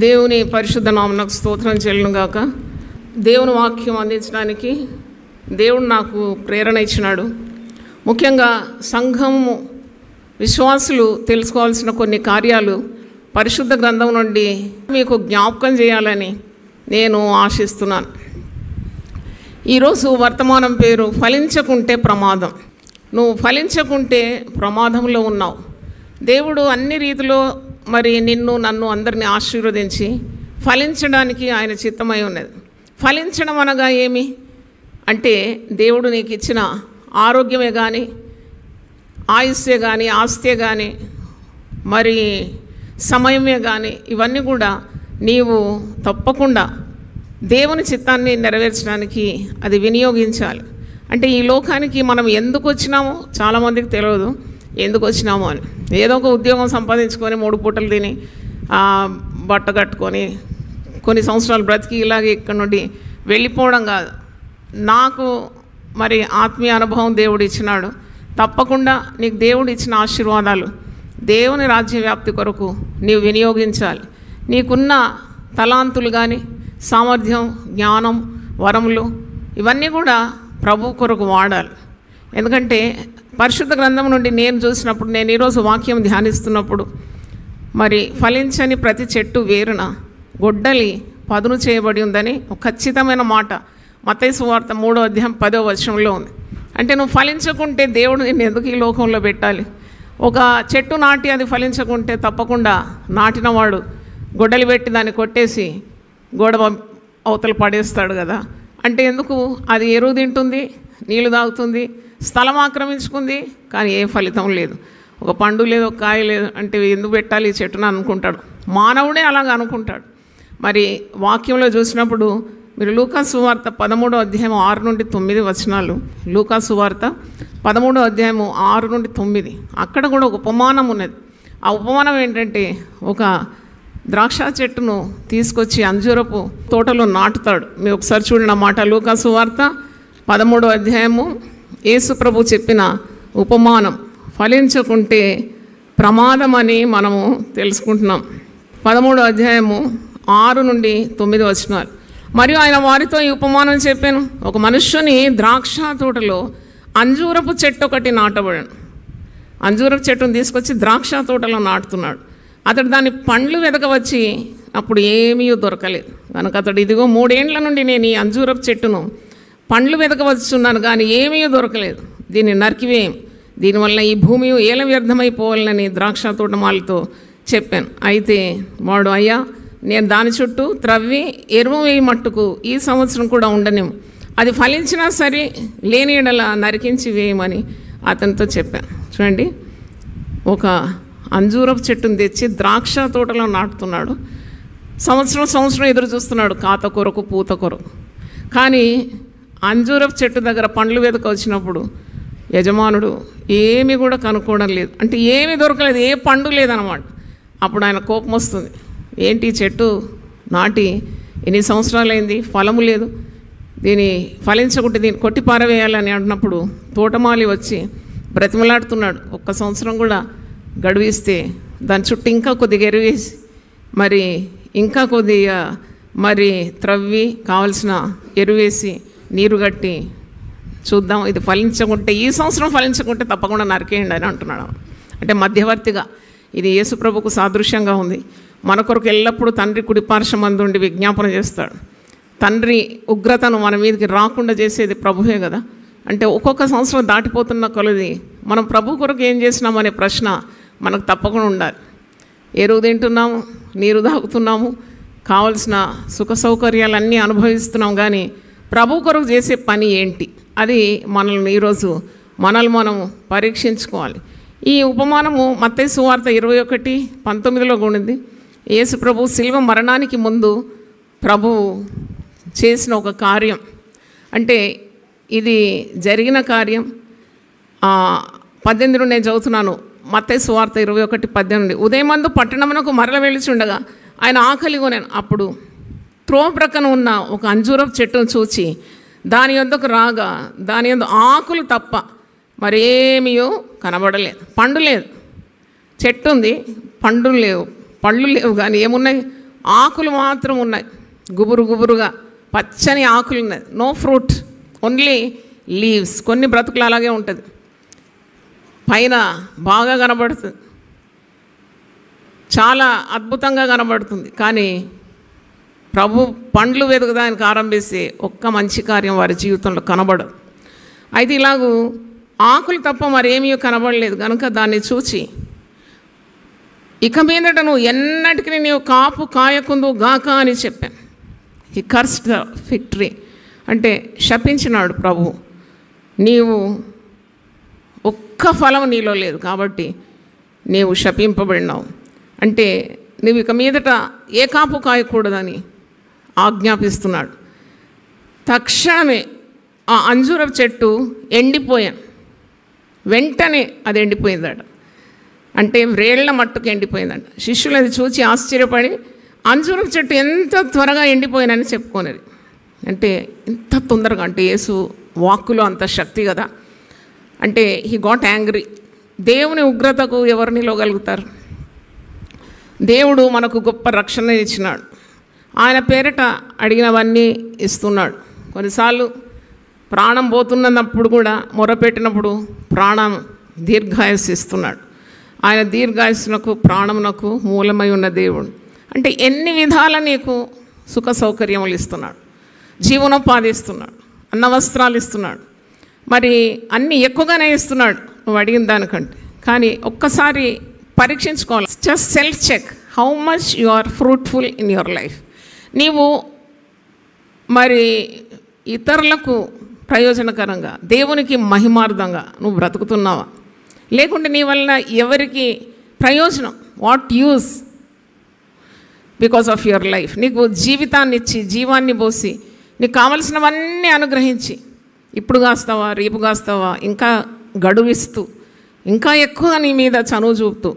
దేవుని పరిశుద్ధ నామమునకు స్తోత్రం చెల్లును గాక. దేవుని వాక్యం అందించడానికి దేవుడు నాకు ప్రేరణ ఇచ్చినాడు. ముఖ్యంగా సంఘము విశ్వాసులు తెలుసుకోవాల్సిన కొన్ని కార్యాలు పరిశుద్ధ గ్రంథం నుండి మీకు జ్ఞాపకం చేయాలని నేను ఆశిస్తున్నాను. ఈరోజు వర్తమానం పేరు ఫలించకుంటే ప్రమాదం. నువ్వు ఫలించకుంటే ప్రమాదంలో ఉన్నావు. దేవుడు అన్ని రీతిలో మరి నిన్ను నన్ను అందరినీ ఆశీర్వదించి ఫలించడానికి ఆయన చిత్తమై ఉన్నది. ఫలించడం అనగా ఏమి అంటే దేవుడు నీకు ఇచ్చిన ఆరోగ్యమే కానీ, ఆయుష్యే కానీ, ఆస్తే కానీ, మరి సమయమే కానీ, ఇవన్నీ కూడా నీవు తప్పకుండా దేవుని చిత్తాన్ని నెరవేర్చడానికి అది వినియోగించాలి. అంటే ఈ లోకానికి మనం ఎందుకు వచ్చినామో చాలామందికి తెలియదు. ఎందుకు వచ్చినామో అని ఏదో ఒక ఉద్యోగం సంపాదించుకొని 3 పూటలు తిని బట్ట కట్టుకొని కొన్ని సంవత్సరాలు బ్రతికి ఇలాగే ఇక్కడ నుండి వెళ్ళిపోవడం కాదు. నాకు మరి ఆత్మీయ అనుభవం దేవుడు ఇచ్చినాడు. తప్పకుండా నీకు దేవుడు ఇచ్చిన ఆశీర్వాదాలు దేవుని రాజ్య వ్యాప్తి కొరకు నీవు వినియోగించాలి. నీకున్న తలాంతులు కానీ, సామర్థ్యం, జ్ఞానం, వరములు ఇవన్నీ కూడా ప్రభు కొరకు వాడాలి. ఎందుకంటే పరిశుద్ధ గ్రంథం నుండి నేను చూసినప్పుడు, నేను ఈరోజు వాక్యం ధ్యానిస్తున్నప్పుడు, మరి ఫలించని ప్రతి చెట్టు వేరున గొడ్డలి పదును చేయబడి ఉందని ఒక ఖచ్చితమైన మాట మత్తయి సువార్త 3వ అధ్యాయం 10వ వచనంలో ఉంది. అంటే నువ్వు ఫలించకుంటే దేవుడు నిన్ను ఎందుకు ఈ లోకంలో పెట్టాలి? ఒక చెట్టు నాటి అది ఫలించకుంటే తప్పకుండా నాటినవాడు గొడ్డలి పెట్టి దాన్ని కొట్టేసి గోడ అవతల పడేస్తాడు కదా. అంటే ఎందుకు? అది ఎరువు తింటుంది, నీళ్లు తాగుతుంది, స్థలం ఆక్రమించుకుంది, కానీ ఏ ఫలితం లేదు. ఒక పండు లేదు, ఒక కాయ లేదు. అంటే ఎందుకు పెట్టాలి ఈ చెట్టును అనుకుంటాడు. మానవుడే అలాగ అనుకుంటాడు. మరి వాక్యంలో చూసినప్పుడు మీరు లూకా సువార్త 13వ అధ్యాయం 6 నుండి 9 వచనాలు, లూకా సువార్త 13వ అధ్యాయం 6 నుండి 9, అక్కడ కూడా ఒక ఉపమానం ఉన్నది. ఆ ఉపమానం ఏంటంటే, ఒక ద్రాక్ష చెట్టును తీసుకొచ్చి అంజూరపు తోటలో నాటుతాడు. మీరు ఒకసారి చూడండి ఆ మాట. లూకా సువార్త 13వ అధ్యాయము యేసు ప్రభు చెప్పిన ఉపమానం. ఫలించకుంటే ప్రమాదం అని మనము తెలుసుకుంటున్నాం. 13వ అధ్యాయము 6 నుండి 9 వచనాలు. మరియు ఆయన వారితో ఈ ఉపమానం చెప్పాను. ఒక మనుష్యుని ద్రాక్ష తోటలో అంజూరపు చెట్టు ఒకటి నాటబడాను. అంజూరపు చెట్టును తీసుకొచ్చి ద్రాక్ష తోటలో నాటుతున్నాడు. అతడు దాని పండ్లు వెతకవచ్చి అప్పుడు ఏమీ దొరకలేదు కనుక అతడు, ఇదిగో 3 ఏండ్ల నుండి నేను ఈ అంజూరపు చెట్టును పండ్లు వెతకవచ్చున్నాను కానీ ఏమీ దొరకలేదు. దీన్ని నరికివేయం, దీనివల్ల ఈ భూమి ఏల వ్యర్థమైపోవాలని ద్రాక్ష తోటమాలతో చెప్పాను. అయితే వాడు, అయ్యా, నేను దాని చుట్టూ త్రవ్వి ఎరువు వేయి మట్టుకు ఈ సంవత్సరం కూడా ఉండనేము, అది ఫలించినా సరే, లేని ఎడల నరికించి వేయమని అతనితో చెప్పాను. చూడండి, ఒక అంజూరపు చెట్టును తెచ్చి ద్రాక్ష తోటలో నాటుతున్నాడు. సంవత్సరం ఎదురు చూస్తున్నాడు కాత కొరకు, పూత కొరకు. కానీ అంజూరపు చెట్టు దగ్గర పండ్లు వెతక వచ్చినప్పుడు యజమానుడు ఏమీ కూడా కనుక్కోవడం లేదు. అంటే ఏమీ దొరకలేదు, ఏ పండు లేదన్నమాట. అప్పుడు ఆయన కోపం వస్తుంది. ఏంటి చెట్టు నాటి ఎన్ని సంవత్సరాలైంది, ఫలము లేదు, దీన్ని ఫలించకుంటే దీన్ని కొట్టి పారవేయాలని అంటున్నప్పుడు తోటమాలి వచ్చి బ్రతిమలాడుతున్నాడు. 1 సంవత్సరం కూడా గడువిస్తే దాని చుట్టూ ఇంకా కొద్దిగా ఎరువేసి, మరి ఇంకా కొద్దిగా మరి త్రవ్వి కావలసిన ఎరువేసి నీరు కట్టి చూద్దాం, ఇది ఫలించకుంటే, ఈ సంవత్సరం ఫలించకుంటే తప్పకుండా నరికేయండి అని అంటున్నాడు. అంటే మధ్యవర్తిగా ఇది యేసు ప్రభుకు సాదృశ్యంగా ఉంది. మన కొరకు ఎల్లప్పుడూ తండ్రి కుడిపార్శ్వమందు ఉండి విజ్ఞాపన చేస్తాడు. తండ్రి ఉగ్రతను మన మీదకి రాకుండా చేసేది ప్రభువే కదా. అంటే ఒక్కొక్క సంవత్సరం దాటిపోతున్న కొలది మనం ప్రభు కొరకు ఏం చేసినామనే ప్రశ్న మనకు తప్పకుండా ఉండాలి. ఎరువు తింటున్నాము, నీరు తాగుతున్నాము, కావలసిన సుఖ సౌకర్యాలన్నీ అనుభవిస్తున్నాం, కానీ ప్రభు కొరకు చేసే పని ఏంటి? అది మనల్ని ఈరోజు మనము పరీక్షించుకోవాలి. ఈ ఉపమానము మత్తయి సువార్త 21:19లో ఉండింది. యేసు ప్రభు శిలువ మరణానికి ముందు ప్రభు చేసిన ఒక కార్యం. అంటే ఇది జరిగిన కార్యం. 18 నుండి నేను చదువుతున్నాను. మత్తయి సువార్త 21:18. ఉదయమందు పట్టణమునకు మరల వెళ్ళుచుండగా ఆయన ఆకలి కొనెను. అప్పుడు త్రోవ ప్రక్కన ఉన్న ఒక అంజూరపు చెట్టును చూచి దాని యొద్దకు రాగా దాని యొద్ద ఆకులు తప్ప మరేమీయో కనబడలేదు. పండు లేదు. చెట్టు ఉంది, పండు లేవు, పళ్ళు లేవు, కానీ ఏమున్నాయి? ఆకులు మాత్రం ఉన్నాయి, గుబురు గుబురుగా పచ్చని ఆకులు ఉన్నాయి, నో ఫ్రూట్, ఓన్లీ లీవ్స్. కొన్ని బ్రతుకులు అలాగే ఉంటుంది, పైన బాగా కనబడుతుంది, చాలా అద్భుతంగా కనబడుతుంది, కానీ ప్రభు పండ్లు వెతుకుదానికి ఆరంభిస్తే ఒక్క మంచి కార్యం వారి జీవితంలో కనబడదు. అయితే ఇలాగూ ఆకులు తప్ప మరేమీ కనబడలేదు కనుక దాన్ని చూచి, ఇక మీదట నువ్వు ఎన్నటికీ నీవు కాపు కాయకుందు గాక అని చెప్పాను. He cursed the fig tree, అంటే శపించినాడు ప్రభు. నీవు ఒక్క ఫలం నీలో లేదు కాబట్టి నీవు శపింపబడినావు, అంటే నువ్వు ఇక మీదట ఏ కాపు కాయకూడదని ఆజ్ఞాపిస్తున్నాడు. తక్షణమే ఆ అంజూరపు చెట్టు ఎండిపోయాను, వెంటనే అది ఎండిపోయిందట, అంటే వ్రేళ్ల మట్టుకు ఎండిపోయిందంట. శిష్యులు అది చూసి ఆశ్చర్యపడి అంజూరపు చెట్టు ఎంత త్వరగా ఎండిపోయినని చెప్పుకోనేది. అంటే ఎంత తొందరగా, అంటే యేసు వాక్కులో అంత శక్తి కదా. అంటే హీ గాట్ యాంగ్రీ. దేవుని ఉగ్రతకు ఎవరు నిలవగలుగుతారు? దేవుడు మనకు గొప్ప రక్షణ ఇచ్చినాడు, ఆయన పేరిట అడిగినవన్నీ ఇస్తున్నాడు. కొన్నిసార్లు ప్రాణం పోతున్నప్పుడు కూడా మొరపెట్టినప్పుడు ప్రాణం దీర్ఘాయుస్సు ఇస్తున్నాడు. ఆయన దీర్ఘాయుస్సునకు ప్రాణమునకు మూలమై ఉన్న దేవుడు. అంటే ఎన్ని విధాల నీకు సుఖ సౌకర్యములు ఇస్తున్నాడు, జీవనోపాధి ఇస్తున్నాడు, అన్న వస్త్రాలు ఇస్తున్నాడు, మరి అన్నీ ఎక్కువగానే ఇస్తున్నాడు నువ్వు అడిగిన దానికంటే. కానీ ఒక్కసారి పరీక్షించుకోవాలి, just self check how much you are fruitful in your life. నీవు మరి ఇతరులకు ప్రయోజనకరంగా, దేవునికి మహిమార్థంగా నువ్వు బ్రతుకుతున్నావా? లేకుంటే నీ వలన ఎవరికి ప్రయోజనం? What use because of your life? నీకు జీవితాన్ని ఇచ్చి, జీవాన్ని పోసి, నీకు కావలసినవన్నీ అనుగ్రహించి, ఇప్పుడు కాస్తావా, రేపు కాస్తావా, ఇంకా గడువిస్తూ, ఇంకా ఎక్కువగా నీ మీద చనువు చూపుతూ,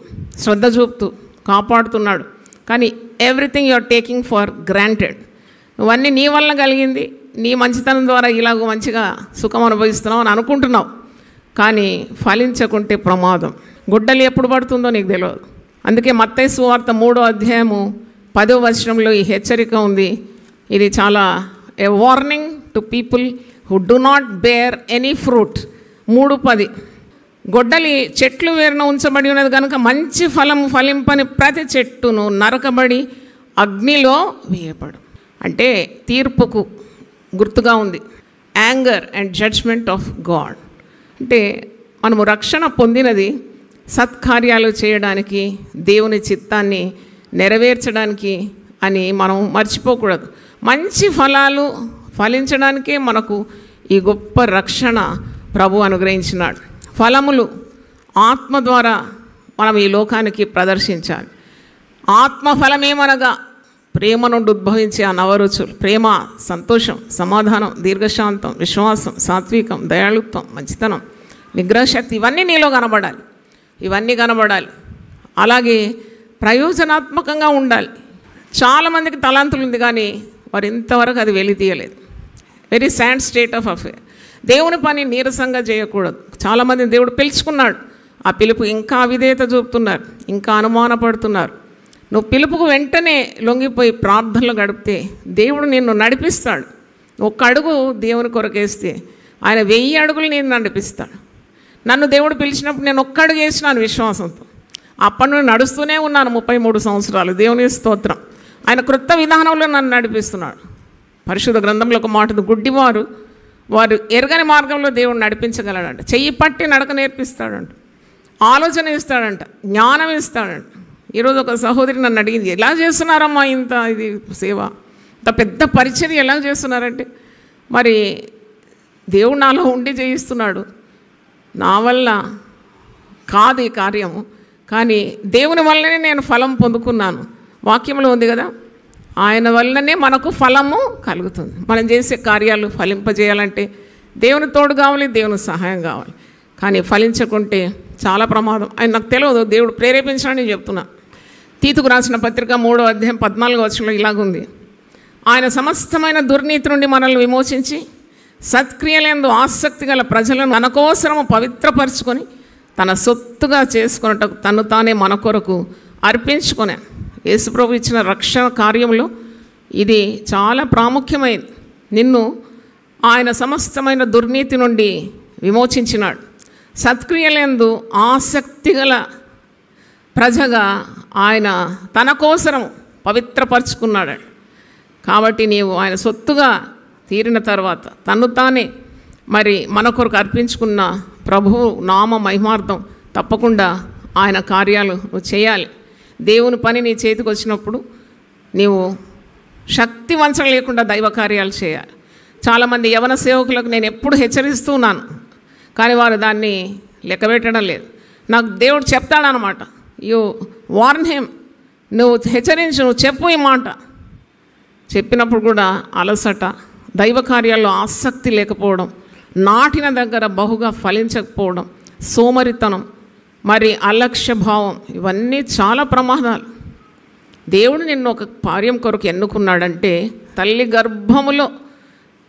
శ్రద్ధ చూపుతూ కాపాడుతున్నాడు. కానీ everything you are taking for granted. నువ్వన్నీ నీ వల్ల కలిగింది, నీ మంచితనం ద్వారా ఇలాగ మంచిగా సుఖం అనుభవిస్తున్నావు అని అనుకుంటున్నావు, కానీ ఫలించకుంటే ప్రమాదం. గుడ్డలి ఎప్పుడు పడుతుందో నీకు తెలియదు. అందుకే మత్తయి సువార్త 3వ అధ్యాయము 10వ వచనంలో ఈ హెచ్చరిక ఉంది. ఇది చాలా a warning to people who do not bear any fruit. 3:10 గొడ్డలి చెట్లు వేరున ఉంచబడి ఉన్నది కనుక మంచి ఫలం ఫలింపని ప్రతి చెట్టును నరకబడి అగ్నిలో వేయబడు. అంటే తీర్పుకు గుర్తుగా ఉంది. Anger and judgement of God. అంటే మనము రక్షణ పొందినది సత్కార్యాలు చేయడానికి, దేవుని చిత్తాన్ని నెరవేర్చడానికి అని మనం మర్చిపోకూడదు. మంచి ఫలాలు ఫలించడానికే మనకు ఈ గొప్ప రక్షణ ప్రభు అనుగ్రహించినాడు. ఫలములు ఆత్మ ద్వారా మనం ఈ లోకానికి ప్రదర్శించాలి. ఆత్మఫలమేమనగా ప్రేమ నుండి ఉద్భవించే ఆ నవరుచులు: ప్రేమ, సంతోషం, సమాధానం, దీర్ఘశాంతం, విశ్వాసం, సాత్వికం, దయాళుత్వం, మంచితనం, నిగ్రహశక్తి. ఇవన్నీ నీలో కనబడాలి, ఇవన్నీ కనబడాలి. అలాగే ప్రయోజనాత్మకంగా ఉండాలి. చాలామందికి తలాంతులు ఉంది కానీ వారు ఇంతవరకు అది వెలి తీయలేదు. Very sad state of affair. దేవుని పని నీరసంగా చేయకూడదు. చాలామందిని దేవుడు పిలుచుకున్నాడు, ఆ పిలుపు ఇంకా అవిధేయత చూపుతున్నారు, ఇంకా అనుమానపడుతున్నారు. నువ్వు పిలుపుకు వెంటనే లొంగిపోయి ప్రార్థనలు గడిపితే దేవుడు నిన్ను నడిపిస్తాడు. ఒక్క అడుగు దేవుని కొరకేస్తే ఆయన 1000 అడుగులు నేను నడిపిస్తాడు. నన్ను దేవుడు పిలిచినప్పుడు నేను ఒక్క అడుగు వేసినాను విశ్వాసంతో. అప్పటి నుండి నడుస్తూనే ఉన్నాను 33 సంవత్సరాలు. దేవుని స్తోత్రం. ఆయన క్రొత్త విధానంలో నన్ను నడిపిస్తున్నాడు. పరిశుద్ధ గ్రంథంలో ఒక మాట, గుడ్డివారు వారు ఎరగని మార్గంలో దేవుడు నడిపించగలడంట. చెయ్యి పట్టి నడక నేర్పిస్తాడంట, ఆలోచన ఇస్తాడంట, జ్ఞానం ఇస్తాడంట. ఈరోజు ఒక సహోదరి నన్ను అడిగింది, ఎలా చేస్తున్నారమ్మా ఇంత ఇది సేవ, ఇంత పెద్ద పరిచర్య ఎలా చేస్తున్నారంటే, మరి దేవుడు నాలో ఉండి చేయిస్తున్నాడు, నా వల్ల కాదు ఈ కార్యము, కానీ దేవుని వల్లనే నేను ఫలం పొందుకున్నాను. వాక్యంలో ఉంది కదా, ఆయన వల్లనే మనకు ఫలము కలుగుతుంది. మనం చేసే కార్యాలు ఫలింపజేయాలంటే దేవుని తోడు కావాలి, దేవుని సహాయం కావాలి. కానీ ఫలించకుంటే చాలా ప్రమాదం. ఆయన నాకు తెలియదు, దేవుడు ప్రేరేపించాలని చెప్తున్నా. తీతుకు రాసిన పత్రిక 3వ అధ్యాయం 14వ వచనంలో ఇలాగుంది: ఆయన సమస్తమైన దుర్నీతి నుండి మనల్ని విమోచించి సత్క్రియలందు ఆసక్తి గల ప్రజలను మన కోసము పవిత్రపరచుకొని తన సొత్తుగా చేసుకున్నట్టు తను తానే మన కొరకు అర్పించుకొనే. యేసుప్రభు ఇచ్చిన రక్షణ కార్యంలో ఇది చాలా ప్రాముఖ్యమైనది. నిన్ను ఆయన సమస్తమైన దుర్నీతి నుండి విమోచించినాడు. సత్క్రియలందు ఆసక్తి గల ప్రజగా ఆయన తన కోసరం పవిత్రపరుచుకున్నాడు. కాబట్టి నీవు ఆయన సొత్తుగా తీరిన తర్వాత తన్ను తానే మరి మన కొరకు అర్పించుకున్న ప్రభువు నామ మహిమార్థం తప్పకుండా ఆయన కార్యాలు నువ్వు చేయాలి. దేవుని పని నీ చేతికి వచ్చినప్పుడు నీవు శక్తి వంచన లేకుండా దైవ కార్యాలు చేయాలి. చాలామంది యవన సేవకులకు నేను ఎప్పుడు హెచ్చరిస్తూ ఉన్నాను, కానీ వారు దాన్ని లెక్కబెట్టడం లేదు. నాకు దేవుడు చెప్తాడనమాట, యు వార్న్ హిమ్, నువ్వు హెచ్చరించు, నువ్వు చెప్పు ఈ మాట. చెప్పినప్పుడు కూడా అలసట, దైవ కార్యాల్లో ఆసక్తి లేకపోవడం, నాటిన దగ్గర బహుగా ఫలించకపోవడం, సోమరితనం, మరి అలక్ష్య భావం, ఇవన్నీ చాలా ప్రమాదాలు. దేవుడు నిన్ను ఒక కార్యం కొరకు ఎన్నుకున్నాడంటే తల్లి గర్భములో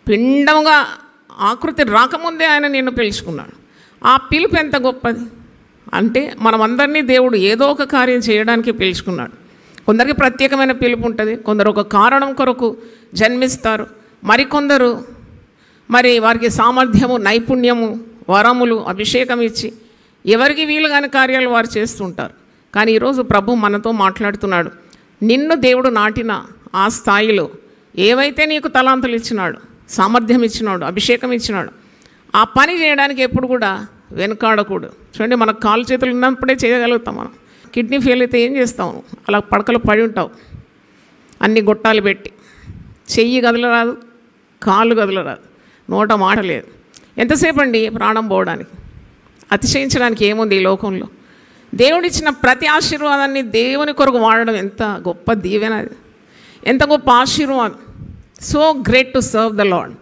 పిండంగా ఆకృతి రాకముందే ఆయన నిన్ను పిలుచుకున్నాడు. ఆ పిలుపు ఎంత గొప్పది అంటే మనమందరినీ దేవుడు ఏదో ఒక కార్యం చేయడానికి పిలుచుకున్నాడు. కొందరికి ప్రత్యేకమైన పిలుపు ఉంటుంది, కొందరు ఒక కారణం కొరకు జన్మిస్తారు, మరికొందరు మరి వారికి సామర్థ్యము, నైపుణ్యము, వరములు, అభిషేకం ఇచ్చి ఎవరికి వీలు కాని కార్యాలు వారు చేస్తుంటారు. కానీ ఈరోజు ప్రభు మనతో మాట్లాడుతున్నాడు. నిన్ను దేవుడు నాటిన ఆ స్థాయిలో ఏవైతే నీకు తలాంతులు ఇచ్చినాడు, సామర్థ్యం ఇచ్చినాడు, అభిషేకం ఇచ్చినాడు, ఆ పని చేయడానికి ఎప్పుడు కూడా వెనుకాడకూడదు. చూడండి, మనకు కాలు చేతులు ఉన్నప్పుడే చేయగలుగుతాం. మనం కిడ్నీ ఫెయిల్ అయితే ఏం చేస్తాము? అలా పడకలు పడి ఉంటావు, అన్ని గొట్టాలు పెట్టి. చెయ్యి కదలరాదు, కాళ్ళు కదలరాదు, నోట మాట లేదు. ఎంతసేపు అండి ప్రాణం పోవడానికి? అతిశయించడానికి ఏముంది ఈ లోకంలో? దేవుడిచ్చిన ప్రతి ఆశీర్వాదాన్ని దేవుని కొరకు వాడడం ఎంత గొప్ప దీవెన, అది ఎంత గొప్ప ఆశీర్వాదం. So great to serve the lord.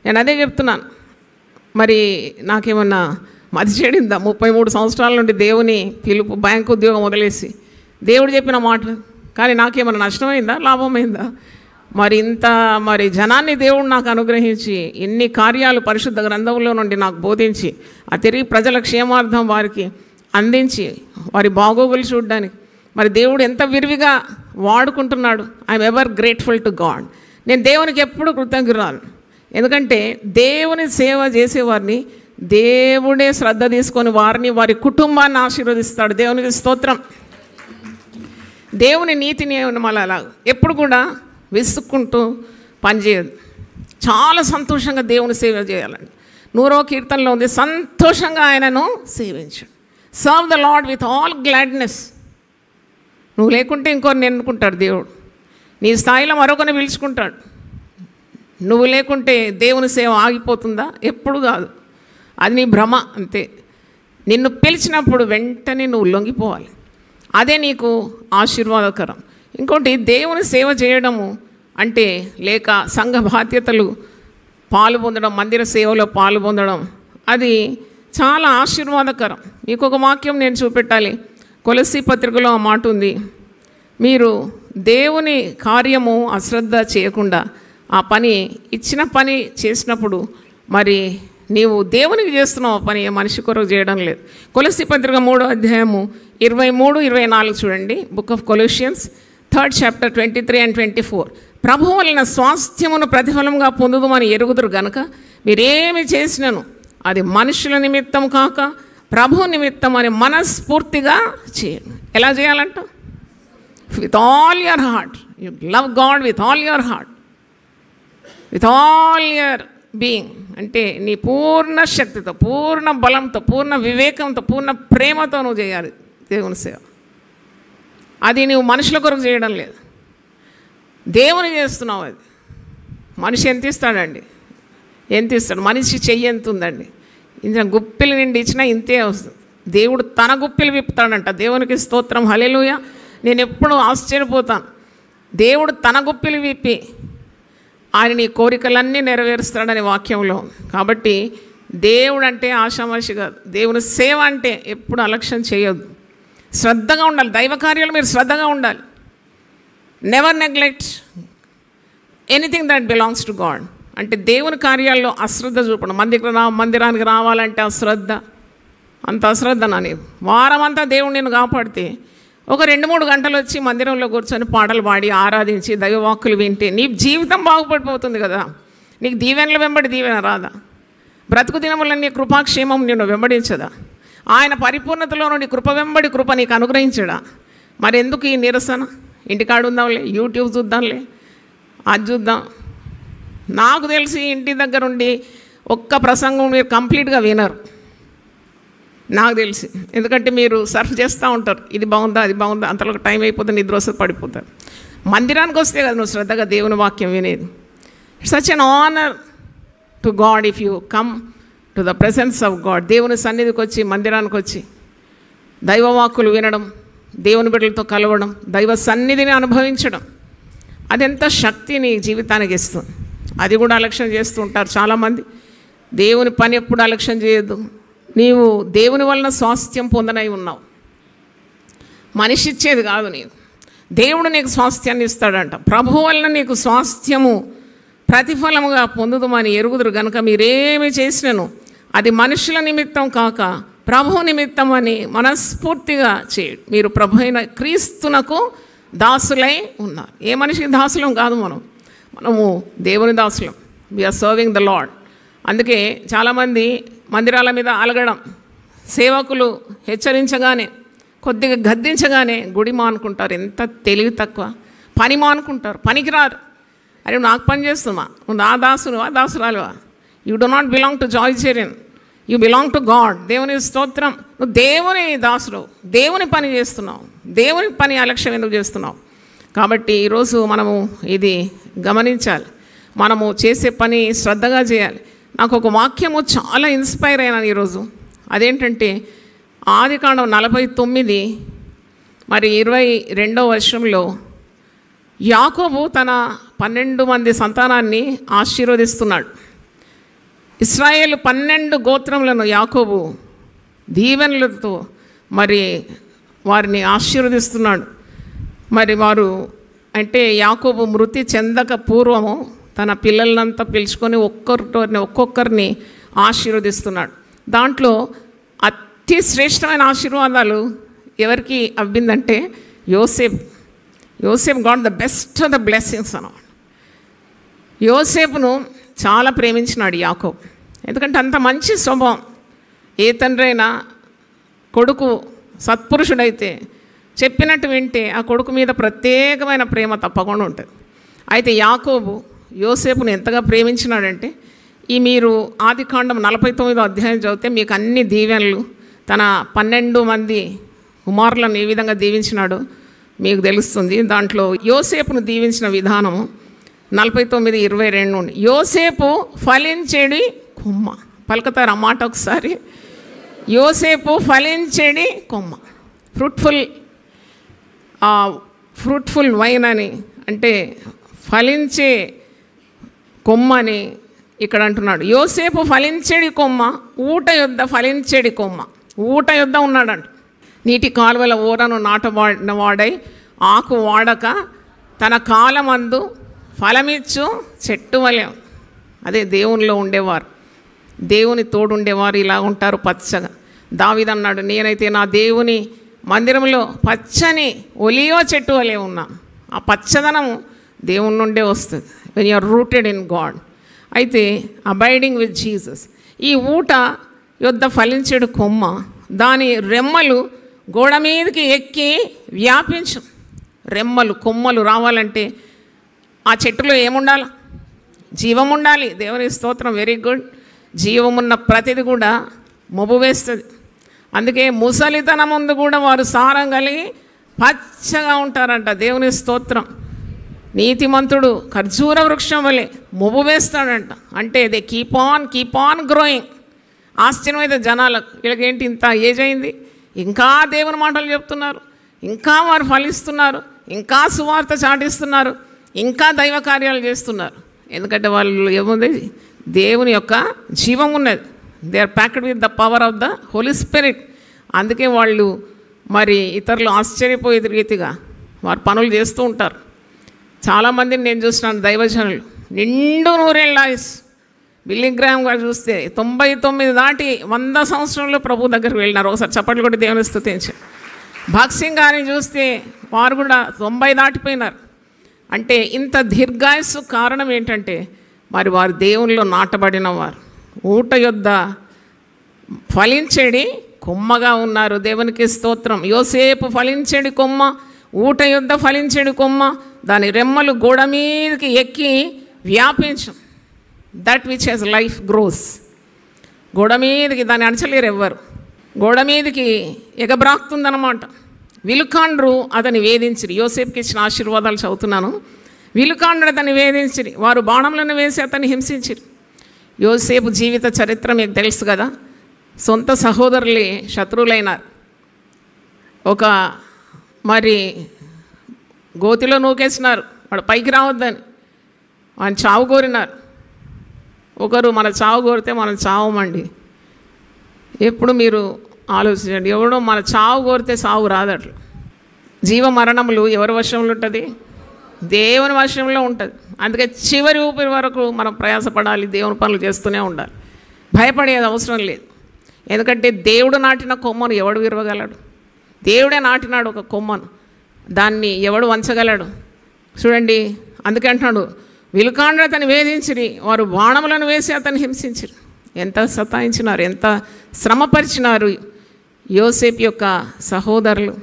నేను అదే చెప్తున్నాను. మరి నాకేమన్నా మతి చెడిందా? 33 సంవత్సరాల నుండి దేవుని పిలుపు, బ్యాంకు ఉద్యోగం వదిలేసి దేవుడు చెప్పిన మాట, కానీ నాకేమన్నా నష్టమైందా, లాభమైందా? మరి జనాన్ని దేవుడు నాకు అనుగ్రహించి ఇన్ని కార్యాలు పరిశుద్ధ గ్రంథంలో నుండి నాకు బోధించి ఆ తిరిగి ప్రజల క్షేమార్థం వారికి అందించి వారి బాగోగులు చూడడానికి మరి దేవుడు ఎంత విరివిగా వాడుకుంటున్నాడు. I'm ever grateful to God. నేను దేవునికి ఎప్పుడు కృతజ్ఞురాలు. ఎందుకంటే దేవుని సేవ చేసేవారిని దేవుడే శ్రద్ధ తీసుకొని వారిని, వారి కుటుంబాన్ని ఆశీర్వదిస్తాడు. దేవునికి స్తోత్రం. దేవుని నీతిని మళ్ళీ అలా ఎప్పుడు కూడా విసుక్కుంటూ పనిచేయదు. చాలా సంతోషంగా దేవుని సేవ చేయాలండి. 100వ కీర్తనలో ఉంది, సంతోషంగా ఆయనను సేవించు. Serve the Lord with all gladness. నువ్వు లేకుంటే ఇంకొన్ని ఎన్నుకుంటాడు దేవుడు. నీ స్థాయిలో మరొకరిని పిలుచుకుంటాడు. నువ్వు లేకుంటే దేవుని సేవ ఆగిపోతుందా? ఎప్పుడు కాదు. అది నీ భ్రమ అంతే. నిన్ను పిలిచినప్పుడు వెంటనే నువ్వు లొంగిపోవాలి. అదే నీకు ఆశీర్వాదకరం. ఇంకోటి, దేవుని సేవ చేయడము అంటే లేక సంఘ బాధ్యతలు పాలు పొందడం, మందిర సేవలో పాలు పొందడం, అది చాలా ఆశీర్వాదకరం. మీకు ఒక వాక్యం నేను చూపెట్టాలి. కొలస్సీ పత్రికలో ఆ మాట ఉంది, మీరు దేవుని కార్యము అశ్రద్ధ చేయకుండా ఆ పని, ఇచ్చిన పని చేసినప్పుడు మరి నీవు దేవునికి చేస్తున్నావు పని, మనిషి కొరకు చేయడం లేదు. కొలస్సీ పత్రిక 3వ అధ్యాయము 23-24 చూడండి. Book of Colossians 3rd chapter 23 and 24. ప్రభు వలన స్వాస్థ్యమును ప్రతిఫలంగా పొందుదమని ఎరుగుదురు గనుక మీరేమి చేసినను అది మనుషుల నిమిత్తం కాక ప్రభు నిమిత్తం అని మనస్ఫూర్తిగా చేయండి. ఎలా చేయాలంట? With all your heart. You love God with all your heart, with all your being. అంటే నీ పూర్ణ శక్తితో, పూర్ణ బలంతో, పూర్ణ వివేకంతో, పూర్ణ ప్రేమతో నువ్వు చేయాలి దేవుని సేవ. అది నువ్వు మనుషుల కొరకు చేయడం లేదు, దేవుని చేస్తున్నావు. అది మనిషి ఎంత ఇస్తాడండి? ఎంత ఇస్తాడు? మనిషి చెయ్యి ఎంత ఉందండి? ఇంత గుప్పిలు నిండి ఇచ్చినా ఇంతే వస్తుంది. దేవుడు తన గుప్పిలు విప్పుతాడంట. దేవునికి స్తోత్రం, హల్లెలూయా. నేను ఎప్పుడు ఆశ్చర్యపోతాను. దేవుడు తన గుప్పిలు విప్పి ఆయన నీ కోరికలన్నీ నెరవేరుస్తాడని వాక్యంలో. కాబట్టి దేవుడు అంటే ఆషామాషి కాదు. దేవుని సేవ అంటే ఎప్పుడు అలక్ష్యం చేయొద్దు, శ్రద్ధగా ఉండాలి. దైవ కార్యాలు మీరు శ్రద్ధగా ఉండాలి. Never neglect anything that belongs to God. అంటే దేవుని కార్యాల్లో అశ్రద్ధ చూపడం. మందిరానికి రావాలంటే అశ్రద్ధ, అంత అశ్రద్ధ. నేను వారం అంతా దేవుడు నేను కాపాడితే ఒక 2-3 గంటలు వచ్చి మందిరంలో కూర్చొని పాటలు పాడి ఆరాధించి దైవవాక్కులు వింటే నీ జీవితం బాగుపడిపోతుంది కదా. నీకు దీవెనల వెంబడి దీవెన రాదా? బ్రతుకు దినములన్నీ కృపాక్షేమం నిన్ను వెంబడించదా? ఆయన పరిపూర్ణతలో నుండి కృప వెంబడి కృప నీకు అనుగ్రహించడా? మరి ఎందుకు ఈ నిరసన? ఇంటికాడ ఉందాంలే, యూట్యూబ్ చూద్దాంలే, అది చూద్దాం. నాకు తెలిసి ఇంటి దగ్గర ఉండి ఒక్క ప్రసంగం మీరు కంప్లీట్గా వినరు, నాకు తెలిసి. ఎందుకంటే మీరు సర్ఫ్ చేస్తూ ఉంటారు, ఇది బాగుందా అది బాగుందా, అంతలో టైం అయిపోతుంది, నిద్ర వస్తుంది, పడిపోతారు. మందిరానికి వస్తే కదా నువ్వు శ్రద్ధగా దేవుని వాక్యం వినేది. It's such an honour to God if you come to the presence of God. దేవుని సన్నిధికి వచ్చి, మందిరానికి వచ్చి దైవవాక్కులు వినడం, దేవుని బిడ్డలతో కలవడం, దైవ సన్నిధిని అనుభవించడం, అదెంత శక్తిని జీవితానికి ఇస్తుంది. అది కూడా అలక్ష్యం చేస్తూ ఉంటారు చాలామంది. దేవుని పని ఎప్పుడు అలక్ష్యం చేయొద్దు. నీవు దేవుని వలన స్వాస్థ్యం పొందనై ఉన్నావు, మనిషి ఇచ్చేది కాదు. నీకు దేవుడు నీకు స్వాస్థ్యాన్ని ఇస్తాడంట. ప్రభువు వలన నీకు స్వాస్థ్యము ప్రతిఫలముగా పొందుదమని ఎరుగుదురు గనుక మీరేమి చేసినను అది మనుషుల నిమిత్తం కాక ప్రభువు నిమిత్తం అని మనస్ఫూర్తిగా చేయడు. మీరు ప్రభు అయిన క్రీస్తునకు దాసులై ఉన్నారు. ఏ మనిషికి దాసులం కాదు, మనము దేవుని దాసులం. We are serving the Lord. అందుకే చాలామంది మందిరాల మీద అలగడం, సేవకులు హెచ్చరించగానే, కొద్దిగా గద్దించగానే గుడి మానుకుంటారు. ఎంత తెలివి తక్కువ! పని మానుకుంటారు, పనికిరారు. అరే నాకు పని చేస్తున్నా, నువ్వు నా దాసునువా దాసురాలువా? You do not belong to Joy Cherian, you belong to God. దేవుని స్తోత్రం. నువ్వు దేవుని దాసుడు, దేవుని పని చేస్తున్నావు. దేవుని పని అలక్ష్యం ఎందుకు చేస్తున్నావు? కాబట్టి ఈరోజు మనము ఇది గమనించాలి. మనము చేసే పని శ్రద్ధగా చేయాలి. నాకు ఒక వాక్యము చాలా ఇన్స్పైర్ అయినాను ఈరోజు. అదేంటంటే ఆదికాండం 49 మరి 22వ వచనంలో యాకోబు తన 12 మంది సంతానాన్ని ఆశీర్వదిస్తున్నాడు. ఇశ్రాయేలు 12 గోత్రములను యాకోబు దీవెనలతో మరి వారిని ఆశీర్వదిస్తున్నాడు. మరి వారు అంటే యాకోబు మృతి చెందక పూర్వము తన పిల్లలంతా పిలుచుకొని ఒక్కొక్కరిని ఆశీర్వదిస్తున్నాడు. దాంట్లో అతి శ్రేష్టమైన ఆశీర్వాదాలు ఎవరికి అవ్విందంటే యోసేపు got the best of the blessings అన్నమాట. యోసేపును చాలా ప్రేమించినాడు యాకోబు. ఎందుకంటే అంత మంచి స్వభావం. ఏ తండ్రి అయినా కొడుకు సత్పురుషుడైతే చెప్పినట్టు వింటే ఆ కొడుకు మీద ప్రత్యేకమైన ప్రేమ తప్పకుండా ఉంటుంది. అయితే యాకోబు యోసేపును ఎంతగా ప్రేమించినాడంటే, ఈ మీరు ఆదికాండం 49వ అధ్యాయం చదివితే మీకు అన్ని దీవెనలు, తన 12 మంది కుమారులను ఏ విధంగా దీవించినాడో మీకు తెలుస్తుంది. దాంట్లో యోసేపును దీవించిన విధానము 49:22 నుండి. యోసేపు ఫలించేడి కొమ్మ. పలుకుతారు ఆ మాట ఒకసారి. యోసేపు ఫలించేడి కొమ్మ. ఫ్రూట్ఫుల్ వైన్ అని, అంటే ఫలించే కొమ్మ అని ఇక్కడ అంటున్నాడు. యోసేపు ఫలించేడి కొమ్మ, ఊట యొద్ద ఫలించేడి కొమ్మ. ఊట యొద్ద ఉన్నాడంట. నీటి కాలువల ఊరను నాటవాడై ఆకు వాడక తన కాలమందు ఫలమిచ్చు చెట్టు వలె. అదే దేవునిలో ఉండేవారు, దేవుని తోడుండేవారు ఇలా ఉంటారు పచ్చగా. దావీదు అన్నాడు, నేనైతే నా దేవుని మందిరంలో పచ్చని ఒలియో చెట్టు వలె ఉన్నా. ఆ పచ్చదనం దేవుని నుండే వస్తుంది when you are rooted in God. అయితే అబైడింగ్ విత్ జీసస్. ఈ ఊట యొద్ద ఫలించేడు కొమ్మ, దాని రెమ్మలు గోడ మీదకి ఎక్కి వ్యాపించు. రెమ్మలు కొమ్మలు రావాలంటే ఆ చెట్టులో ఏముండాలి? జీవం ఉండాలి. దేవుని స్తోత్రం, వెరీ గుడ్. జీవమున్న ప్రతిది కూడా మొబ్బు వేస్తుంది. అందుకే ముసలితనం ముందు కూడా వారు సారం కలిగి పచ్చగా ఉంటారంట. దేవుని స్తోత్రం. నీతిమంతుడు ఖర్జూర వృక్షం వలె మొబ్బు వేస్తాడంట. అంటే దే కీప్ ఆన్ గ్రోయింగ్. ఆశ్చర్యమైతే జనాలకు, వీళ్ళకేంటి ఇంత ఏజ్ అయింది, ఇంకా దేవుని మాటలు చెప్తున్నారు, ఇంకా వారు ఫలిస్తున్నారు, ఇంకా సువార్త చాటిస్తున్నారు, ఇంకా దైవ కార్యాలు చేస్తున్నారు. ఎందుకంటే వాళ్ళు ఏముంది? దేవుని యొక్క జీవం ఉన్నది. They are packed with the power of the Holy Spirit. అందుకే వాళ్ళు మరి ఇతరులు ఆశ్చర్యపోయే రీతిగా వారు పనులు చేస్తూ ఉంటారు. చాలామందిని నేను చూసినాను, దైవజనులు నిండు 100 ఏళ్ళ ఆయుస్. బిల్లీ గ్రాహం గారు చూస్తే 99 దాటి 100 సంవత్సరంలో ప్రభు దగ్గరికి వెళ్ళినారు. ఒకసారి చప్పట్లు కొట్టి దేవుని స్తుతించారు. భక్సింగ్ గారిని చూస్తే వారు కూడా 90 దాటిపోయినారు. అంటే ఇంత దీర్ఘాయుస్సు కారణం ఏంటంటే మరి వారు దేవునిలో నాటబడిన వారు, ఊట యొద్ద ఫలించేడి కొమ్మగా ఉన్నారు. దేవునికి స్తోత్రం. యోసేపు ఫలించేడి కొమ్మ, ఊట యొద్ద ఫలించేడి కొమ్మ, దాని రెమ్మలు గోడ మీదకి ఎక్కి వ్యాపించు. That which has life grows. గోడ మీదకి దాన్ని అణచలేరు ఎవ్వరు. గోడ మీదకి ఎగబ్రాక్తుందన్నమాట. విలుకాండ్రు అతని వేధించిరి. యోసేపుకి ఇచ్చిన ఆశీర్వాదాలు చదువుతున్నాను. విలుకాండ్రు అతన్ని వేధించిరి, వారు బాణంలను వేసి అతన్ని హింసించిరి. యోసేపు జీవిత చరిత్ర మీకు తెలుసు కదా. సొంత సహోదరులే శత్రువులైనారు. ఒక మరి గోతిలో నూకేసినారు, వాడు పైకి రావద్దని వాడిని చావు కోరినారు. ఒకరు మన చావు కోరితే మనం చావమండి. ఎప్పుడు మీరు ఆలోచించండి, ఎవడో మన చావు కోరితే సావు రాదట్లు. జీవ మరణములు ఎవరి వశంలో ఉంటుంది? దేవుని వశంలో ఉంటుంది. అందుకే చివరి ఊపిరి వరకు మనం ప్రయాసపడాలి, దేవుని పనులు చేస్తూనే ఉండాలి. భయపడేది అవసరం లేదు. ఎందుకంటే దేవుడు నాటిన కొమ్మను ఎవడు విరవగలడు? దేవుడే నాటినాడు ఒక కొమ్మను, దాన్ని ఎవడు వంచగలడు? చూడండి, అందుకే అంటున్నాడు, విలుకాండ్రు అతన్ని వేధించిరి, వారు బాణములను వేసి అతన్ని హింసించిరి. ఎంత సతాయించినారు, ఎంత శ్రమపరిచినారు యోసేపు యొక్క సహోదరులు.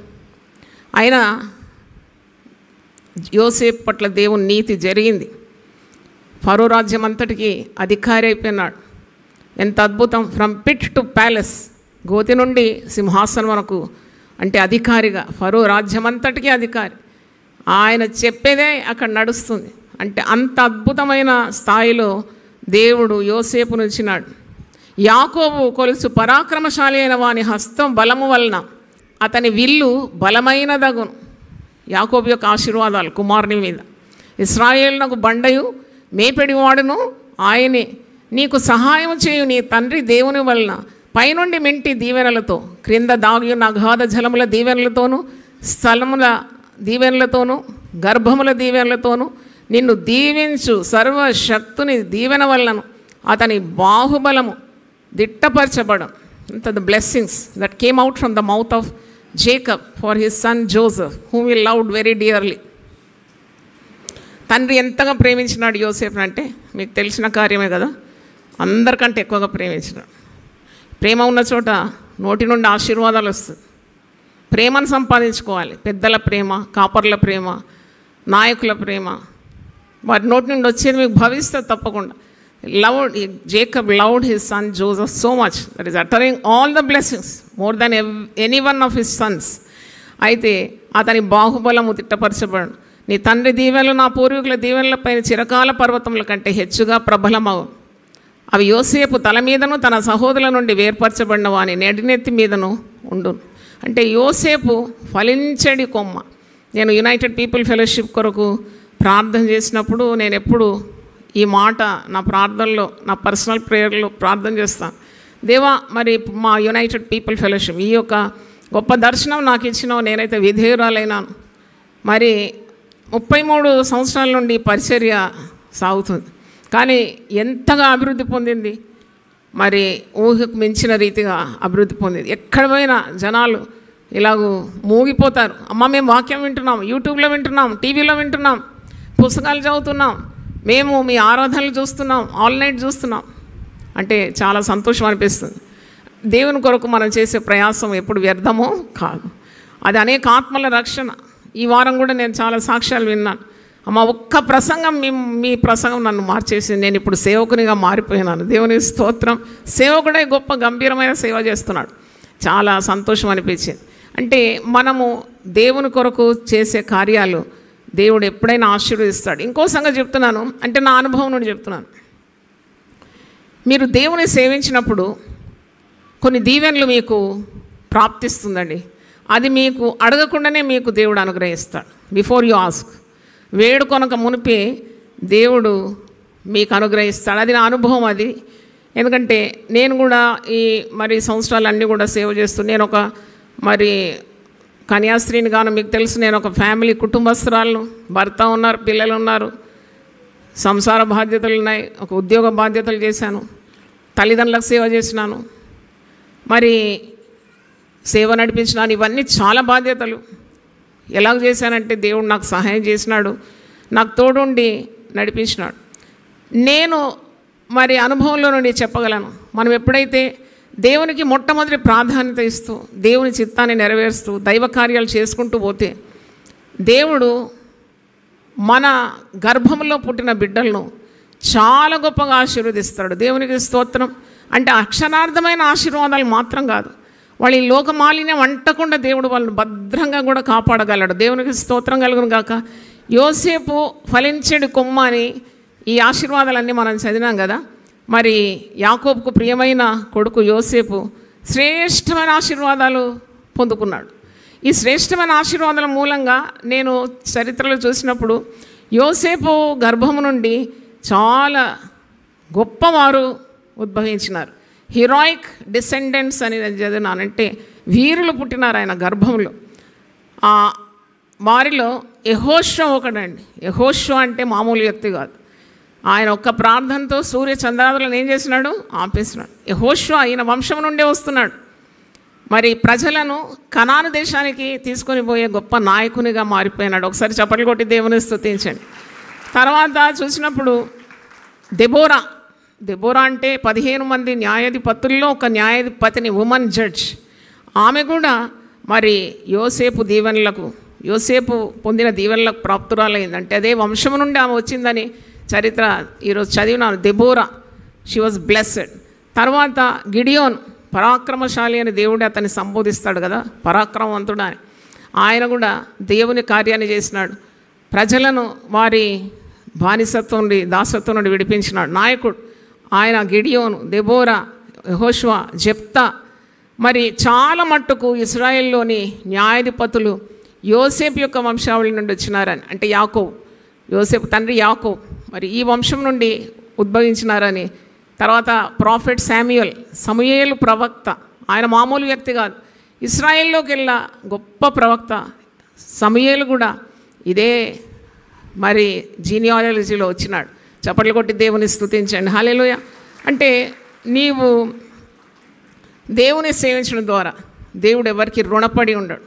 అయినా యోసేపు పట్ల దేవుని నీతి జరిగింది. ఫరో రాజ్యం అంతటికి అధికారి అయిపోయినాడు. ఎంత అద్భుతం! ఫ్రమ్ పిట్ టు ప్యాలెస్, గోతి నుండి సింహాసనం వరకు, అంటే అధికారిగా ఫరో రాజ్యం అంతటికీ అధికారి. ఆయన చెప్పేదే అక్కడ నడుస్తుంది. అంటే అంత అద్భుతమైన స్థాయిలో దేవుడు యోసేపు నుంచినాడు. యాకోబు కొలుసు పరాక్రమశాలి అయిన వాని హస్తం బలము వలన అతని విల్లు బలమైనదగును. యాకోబు యొక్క ఆశీర్వాదాలు కుమారుని మీద. ఇశ్రాయేలునకు బండయు మేపెడివాడును ఆయనే, నీకు సహాయం చేయు నీ తండ్రి దేవుని వలన పైనుండి మెంటి దీవెనలతో, క్రింద దాగియున్న అగాధ జలముల దీవెనలతోనూ, స్థలముల దీవెనలతోనూ, గర్భముల దీవెనలతోనూ నిన్ను దీవించు సర్వశక్తుని దీవెన వలన అతని బాహుబలము దిట్టపరచబడం. The blessings that came out from the mouth of Jacob for his son Joseph whom he loved very dearly. తండ్రి ఎంతగా ప్రేమించినాడు యోసేపుని అంటే మీకు తెలిసిన కార్యమే కదా. అందరికంటే ఎక్కువగా ప్రేమించినాడు. ప్రేమ ఉన్న చోట నోటి నుండి ఆశీర్వాదాలు వస్తుంది. ప్రేమను సంపాదించుకోవాలి. పెద్దల ప్రేమ, కాపర్ల ప్రేమ, నాయకుల ప్రేమ, వారి నోటి నుండి వచ్చేది మీకు భవిస్తుంది తప్పకుండా. Jacob loved his son Joseph so much that is uttering all the blessings more than any one of his sons. అయితే అతని బాహుబలము తిట్టపరచబడు. నీ తండ్రి దీవెనలు నా పూర్వీకుల దీవెనలపైన చిరకాల పర్వతముల కంటే హెచ్చుగా ప్రబలమవు. అవి యోసేపు తల మీదను తన సహోదరుల నుండి వేర్పరచబడిన వాని నెడినెత్తి మీదను ఉండును. అంటే యోసేపు ఫలించడి కొమ్మ. నేను యునైటెడ్ పీపుల్ ఫెలోషిప్ కొరకు ప్రార్థన చేసినప్పుడు నేను ఎప్పుడు ఈ మాట నా ప్రార్థనలో, నా పర్సనల్ ప్రేయర్లో ప్రార్థన చేస్తాను. దేవా, మరి మా యునైటెడ్ పీపుల్ ఫెలోషిప్ ఈ యొక్క గొప్ప దర్శనం నాకు ఇచ్చినావు, నేనైతే విధేయురాలైనాను. మరి 33 సంవత్సరాల నుండి పరిచర్య సాగుతుంది. కానీ ఎంతగా అభివృద్ధి పొందింది, మరి ఊహకు మించిన రీతిగా అభివృద్ధి పొందింది. ఎక్కడ పోయినా జనాలు ఇలాగూ మూగిపోతారు. అమ్మ, మేము వాక్యం వింటున్నాం, యూట్యూబ్లో వింటున్నాం, టీవీలో వింటున్నాం, పుస్తకాలు చదువుతున్నాం, మేము మీ ఆరాధనలు చూస్తున్నాం, ఆల్ నైట్ చూస్తున్నాం. అంటే చాలా సంతోషం అనిపిస్తుంది. దేవుని కొరకు మనం చేసే ప్రయాసం ఎప్పుడు వ్యర్థమో కాదు. అది అనేక ఆత్మల రక్షణ. ఈ వారం కూడా నేను చాలా సాక్ష్యాలు విన్నాను. అమ్మ, ఒక్క ప్రసంగం మీ ప్రసంగం నన్ను మార్చేసింది. నేను ఇప్పుడు సేవకునిగా మారిపోయినాను. దేవుని స్తోత్రం. సేవకుడే గొప్ప గంభీరమైన సేవ చేస్తున్నాడు. చాలా సంతోషం అనిపించింది. అంటే మనము దేవుని కొరకు చేసే కార్యాలు దేవుడు ఎప్పుడైనా ఆశీర్వదిస్తాడు. ఇంకో సంగతి చెప్తున్నాను, అంటే నా అనుభవం నుండి చెప్తున్నాను. మీరు దేవుని సేవించినప్పుడు కొన్ని దీవెనలు మీకు ప్రాప్తిస్తుందండి. అది మీకు అడగకుండానే మీకు దేవుడు అనుగ్రహిస్తాడు. బిఫోర్ యూ ఆస్క్, వేడుకొనక మునిపే దేవుడు మీకు అనుగ్రహిస్తాడు. అది నా అనుభవం అది. ఎందుకంటే నేను కూడా ఈ మరి సంవత్సరాలన్నీ కూడా సేవ చేస్తూ, నేను ఒక మరి కన్యాస్త్రీని గాను, మీకు తెలుసు, నేను ఒక ఫ్యామిలీ కుటుంబస్తురాలను, భర్త ఉన్నారు, పిల్లలు ఉన్నారు, సంసార బాధ్యతలు ఉన్నాయి, ఒక ఉద్యోగ బాధ్యతలు చేశాను, తల్లిదండ్రులకు సేవ చేసినాను. మరి సేవ నడిపించినాను. ఇవన్నీ చాలా బాధ్యతలు. ఎలాగ చేశానంటే దేవుడు నాకు సహాయం చేసినాడు, నాకు తోడుండి నడిపించినాడు. నేను మరి అనుభవంలో నుండి చెప్పగలను, మనం ఎప్పుడైతే దేవునికి మొట్టమొదటి ప్రాధాన్యత ఇస్తూ దేవుని చిత్తాన్ని నెరవేరుస్తూ దైవ కార్యాలు చేసుకుంటూ పోతే దేవుడు మన గర్భంలో పుట్టిన బిడ్డలను చాలా గొప్పగా ఆశీర్వదిస్తాడు. దేవునికి స్తోత్రం. అంటే అక్షరార్థమైన ఆశీర్వాదాలు మాత్రం కాదు, వాళ్ళు ఈ లోకమాలిన్యం అంటకుండా దేవుడు వాళ్ళని భద్రంగా కూడా కాపాడగలడు. దేవునికి స్తోత్రం కలుగును గాక. యోసేపు ఫలించెడు కొమ్మ అని ఈ ఆశీర్వాదాలన్నీ మనం చదివినాం కదా. మరి యాకోబుకు ప్రియమైన కొడుకు యోసేపు శ్రేష్టమైన ఆశీర్వాదాలు పొందుకున్నాడు. ఈ శ్రేష్టమైన ఆశీర్వాదాల మూలంగా నేను చరిత్రలో చూసినప్పుడు యోసేపు గర్భము నుండి చాలా గొప్పవారు ఉద్భవించినారు. హీరోయిక్ డిసెండెంట్స్ అని నేను చదివినానంటే వీరులు పుట్టినారు ఆయన గర్భంలో. వారిలో యెహోషువ ఒకడండి. యెహోషువ అంటే మామూలు వ్యక్తి కాదు. ఆయన ఒక్క ప్రార్థనతో సూర్య చంద్రాదులను ఏం చేసినాడు? ఆపేసినాడు. యెహోషువ ఈయన వంశం నుండే వస్తున్నాడు. మరి ప్రజలను కనాను దేశానికి తీసుకొని పోయే గొప్ప నాయకునిగా మారిపోయినాడు. ఒకసారి చప్పట్లు కొట్టి దేవుని స్తుతించండి. తర్వాత చూసినప్పుడు దెబోరా అంటే 15 మంది న్యాయాధిపతుల్లో ఒక న్యాయాధిపతిని, ఉమెన్ జడ్జ్. ఆమె కూడా మరి యోసేపు పొందిన దీవెనలకు ప్రాప్తురాలైంది. అంటే అదే వంశం నుండి ఆమె వచ్చిందని చరిత్ర ఈరోజు చదివినాను. Deborah, she was blessed. తర్వాత గిడియోన్, పరాక్రమశాలి అని దేవుడు అతన్ని సంబోధిస్తాడు కదా, పరాక్రమవంతుడు అని. ఆయన కూడా దేవుని కార్యాన్ని చేసినాడు. ప్రజలను వారి బానిసత్వం నుండి, దాసత్వం నుండి విడిపించినాడు నాయకుడు ఆయన. గిడియోను, దెబోరా, యెహోషువ, జెఫ్తా, మరి చాలా మట్టుకు ఇశ్రాయేల్లోని న్యాయాధిపతులు యోసేపు యొక్క వంశావళి నుండి వచ్చినారని, అంటే యోసేపు తండ్రి యాకోబు మరి ఈ వంశం నుండి ఉద్భవించినారని. తర్వాత ప్రాఫెట్ సమూయేలు ప్రవక్త, ఆయన మామూలు వ్యక్తి కాదు, ఇశ్రాయేల్లోకి వెళ్ళిన గొప్ప ప్రవక్త. సమూయేలు కూడా ఇదే మరి జీనియాలజీలో వచ్చినాడు. చప్పట్లు కొట్టి దేవుని స్తుతించండి. హల్లెలూయా. అంటే నీవు దేవుని సేవించడం ద్వారా దేవుడు ఎవరికి రుణపడి ఉండడు.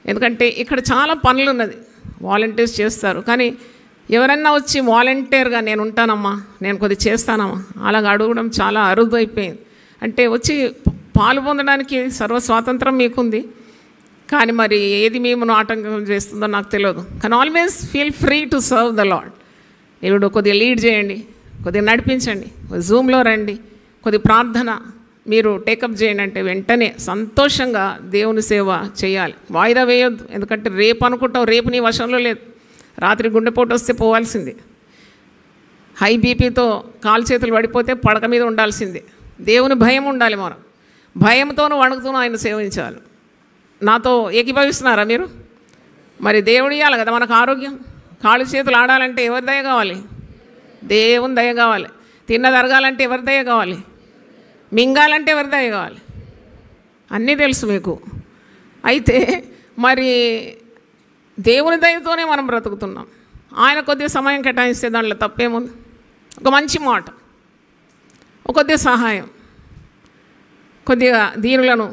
ఎందుకంటే ఇక్కడ చాలా పనులు ఉన్నది, వాలంటీర్స్ చేస్తారు. కానీ ఎవరన్నా వచ్చి వాలంటీర్గా నేను ఉంటానమ్మా, నేను కొద్ది చేస్తానమ్మా, అలాగ అడగడం చాలా అరుదు అయిపోయింది. అంటే వచ్చి పాలు పొందడానికి సర్వ స్వాతంత్రం మీకుంది, కానీ మరి ఏది మేము ఆటంకం చేస్తుందో నాకు తెలియదు. కానీ always feel free to serve the lord. దేవుడు కొద్దిగా లీడ్ చేయండి, కొద్దిగా నడిపించండి, జూమ్లో రండి, కొద్ది ప్రార్థన మీరు టేకప్ చేయండి అంటే వెంటనే సంతోషంగా దేవుని సేవ చేయాలి. వాయిదా వేయొద్దు. ఎందుకంటే రేపు అనుకుంటావు, రేపు నీ వశంలో లేదు. రాత్రి గుండెపోటు వస్తే పోవాల్సిందే, హై బీపీతో కాలు చేతులు పడిపోతే పడక మీద ఉండాల్సిందే. దేవుని భయం ఉండాలి. మనం భయంతోనూ వణుకుతూనూ ఆయన సేవించాలి. నాతో ఏకీభవిస్తున్నారా మీరు? మరి దేవుడు ఇవ్వాలి కదా మనకు ఆరోగ్యం. కాళ్ళు చేతులు ఆడాలంటే ఎవరి దయ కావాలి? దేవుని దయ కావాలి. తిన్నది అరగాలంటే ఎవరి దయ కావాలి? మింగాలంటే ఎవరి దయ కావాలి? అన్నీ తెలుసు మీకు. అయితే మరి దేవుని దయతోనే మనం బ్రతుకుతున్నాం. ఆయన కొద్దిగా సమయం కేటాయిస్తే దాంట్లో తప్పేముంది? ఒక మంచి మాట, కొద్దిగా సహాయం, కొద్దిగా దీనులను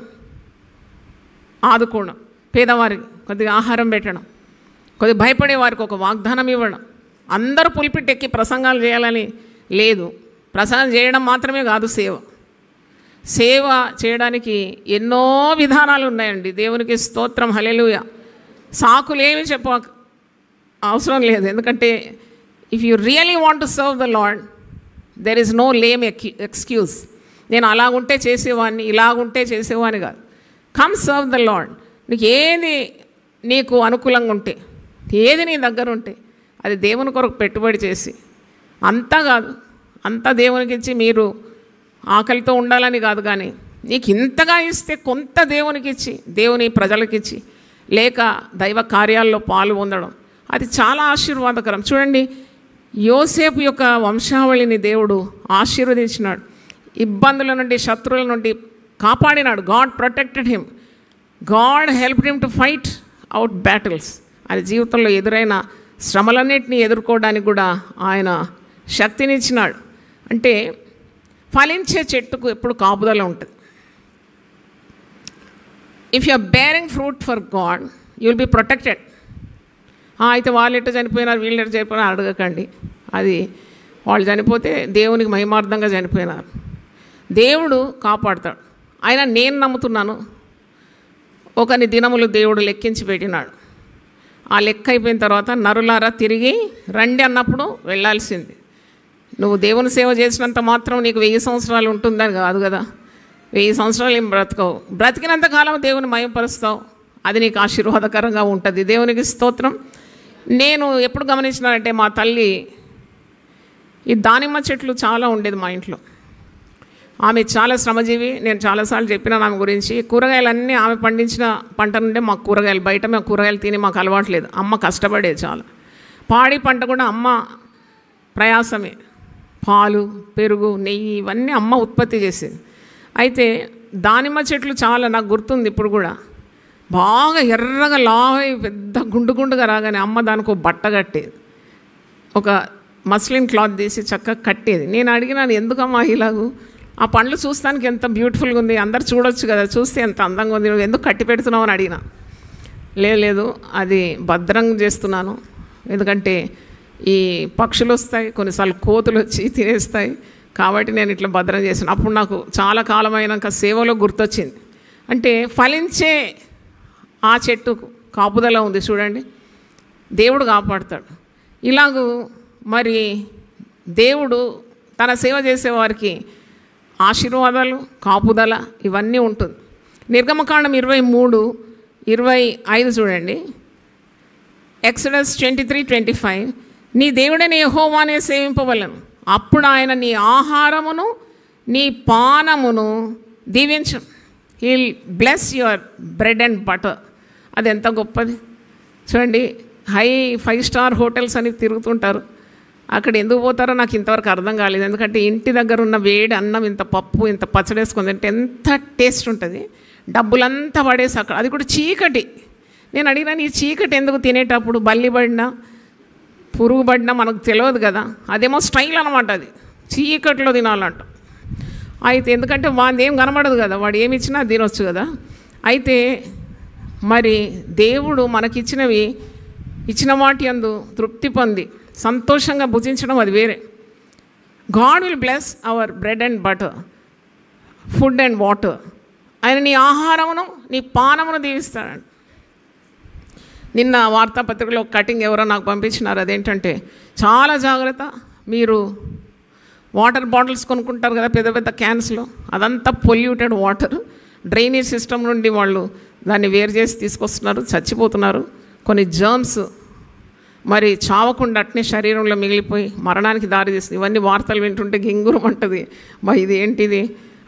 ఆదుకోవడం, పేదవారికి కొద్దిగా ఆహారం పెట్టడం, కొద్దిగా భయపడే వారికి ఒక వాగ్దానం ఇవ్వడం. అందరూ పులిపిట్టెక్కి ప్రసంగాలు చేయాలని లేదు. ప్రసంగం చేయడం మాత్రమే కాదు, సేవ చేయడానికి ఎన్నో విధానాలు ఉన్నాయండి. దేవునికి స్తోత్రం. హల్లెలూయా. సాకులేమి అవసరం లేదు. ఎందుకంటే if you really want to serve the Lord, there is no lame excuse. నేను అలాగుంటే చేసేవాడిని, ఇలాగుంటే చేసేవాడిని కాదు. Come serve the Lord. నీకు అనుకూలంగా ఉంటే, ఏది నీ దగ్గర ఉంటే అది దేవుని కొరకు పెట్టుబడి చేసి, అంతా కాదు, అంతా దేవునికి ఇచ్చి మీరు ఆకలితో ఉండాలని కాదు, కానీ నీకు ఇంతగా ఇస్తే కొంత దేవునికి ఇచ్చి, దేవుని ప్రజలకు ఇచ్చి, లేక దైవ కార్యాల్లో పాలు పొందడం, అది చాలా ఆశీర్వాదకరం. చూడండి, యోసేపు యొక్క వంశావళిని దేవుడు ఆశీర్వదించినాడు. ఇబ్బందుల నుండి, శత్రువుల నుండి కాపాడినాడు. God protected him. God helped him to fight out battles. ఆయన జీవితంలో ఎదురైన శ్రమలన్నింటినీ ఎదుర్కోవడానికి కూడా ఆయన శక్తినిచ్చినాడు. అంటే ఫలించే చెట్టుకు ఎప్పుడు కాపుదల ఉంటుంది. If you are bearing fruit for God you will be protected. అయితే వాళ్ళు ఎట్లా చనిపోయినారు, వీళ్ళు ఎట్లా చనిపోయినారు అడగకండి. అది వాళ్ళు చనిపోతే దేవునికి మహిమార్థంగా చనిపోయినారు. దేవుడు కాపాడుతాడు. అయినా నేను నమ్ముతున్నాను, ఒకని దినములు దేవుడు లెక్కించి పెట్టినాడు. ఆ లెక్క అయిపోయిన తర్వాత నరులారా తిరిగి రండి అన్నప్పుడు వెళ్ళాల్సింది. నువ్వు దేవుని సేవ చేసినంత మాత్రం నీకు 1000 సంవత్సరాలు ఉంటుందని కాదు కదా. 1000 సంవత్సరాలు ఏం బ్రతకవు. బ్రతికినంతకాలం దేవుని మహిమపరుస్తావు. అది నీకు ఆశీర్వాదకరంగా ఉంటుంది. దేవునికి స్తోత్రం. నేను ఎప్పుడు గమనించినానంటే, మా తల్లి ఈ దానిమ్మ చెట్లు చాలా ఉండేది మా ఇంట్లో. ఆమె చాలా శ్రమజీవి. నేను చాలాసార్లు చెప్పినాను ఆమె గురించి. కూరగాయలన్నీ ఆమె పండించిన పంట నుండే మాకు కూరగాయలు. బయట మేము కూరగాయలు తిని మాకు అలవాట్లేదు. అమ్మ కష్టపడేది చాలా. పాడి పంట కూడా అమ్మ ప్రయాసమే. పాలు, పెరుగు, నెయ్యి ఇవన్నీ అమ్మ ఉత్పత్తి చేసేది. అయితే దానిమ్మ చెట్లు చాలా నాకు గుర్తుంది ఇప్పుడు కూడా. బాగా ఎర్రగా లావై పెద్ద గుండు గుండుగా రాగానే అమ్మ దానికి ఒక బట్ట కట్టేది. ఒక మస్లిన్ క్లాత్ తీసి చక్కగా కట్టేది. నేను అడిగినాను, ఎందుకమ్మా ఇలాగూ? ఆ పండ్లు చూస్తానికి ఎంత బ్యూటిఫుల్గా ఉంది, అందరు చూడొచ్చు కదా, చూస్తే ఎంత అందంగా ఉంది, నువ్వు ఎందుకు కట్టి పెడుతున్నావు అని అడిగిన. లేదు అది భద్రం చేస్తున్నాను, ఎందుకంటే ఈ పక్షులు వస్తాయి, కొన్నిసార్లు కోతులు వచ్చి తినేస్తాయి, కాబట్టి నేను ఇట్లా భద్రం చేశాను. అప్పుడు నాకు చాలా కాలమైనాక సేవలో గుర్తొచ్చింది. అంటే ఫలించే ఆ చెట్టుకు కాపుదల ఉంది చూడండి, దేవుడు కాపాడుతాడు. ఇలాగూ మరి దేవుడు తన సేవ చేసేవారికి ఆశీర్వాదాలు, కాపుదల ఇవన్నీ ఉంటుంది. నిర్గమకాండం 23:25 చూడండి. ఎక్సడస్ 23:25 నీ దేవుడైన యెహోవానే సేవింపవలెను, అప్పుడు ఆయన నీ ఆహారమును నీ పానమును దీవించు. Heal bless your bread and butter. అది ఎంత గొప్పది చూడండి. 5 స్టార్ హోటల్స్ అని తిరుగుతుంటారు. అక్కడ ఎందుకు పోతారో నాకు ఇంతవరకు అర్థం కాలేదు. ఎందుకంటే ఇంటి దగ్గర ఉన్న వేడి అన్నం, ఇంత పప్పు, ఇంత పచ్చడేసుకుంది అంటే ఎంత టేస్ట్ ఉంటుంది. డబ్బులంతా పడేసి అక్కడ, అది కూడా చీకటి. నేను అడిగినాను, ఈ చీకటి ఎందుకు తినేటప్పుడు? బల్లి పడినా పురుగు పడినా మనకు తెలియదు కదా. అదేమో స్టైల్ అనమాట, అది చీకట్లో తినాలంట. అయితే ఎందుకంటే వాడి ఏం కనబడదు కదా, వాడు ఏమి ఇచ్చినా తినొచ్చు కదా. అయితే మరి దేవుడు మనకిచ్చినవి, ఇచ్చిన వాటి యందు తృప్తి పొంది సంతోషంగా భుజించడం అది వేరే. God will bless hour bread and butter, food and water. ఆయన నీ ఆహారమును నీ పానమును దీవిస్తాడు. నిన్న వార్తాపత్రికలో కటింగ్ ఎవరో నాకు పంపించినారు. అదేంటంటే, చాలా జాగ్రత్త, మీరు వాటర్ బాటిల్స్ కొనుక్కుంటారు కదా పెద్ద పెద్ద క్యాన్స్లో, అదంతా పొల్యూటెడ్ వాటర్. డ్రైనేజ్ సిస్టమ్ నుండి వాళ్ళు దాన్ని వేరు చేసి తీసుకొస్తున్నారు, చచ్చిపోతున్నారు. కొన్ని జర్మ్స్ మరి చావకుండా అట్నే శరీరంలో మిగిలిపోయి మరణానికి దారితీస్తుంది. ఇవన్నీ వార్తలు వింటుంటే గింగురం అంటుంది. ఇది ఏంటిది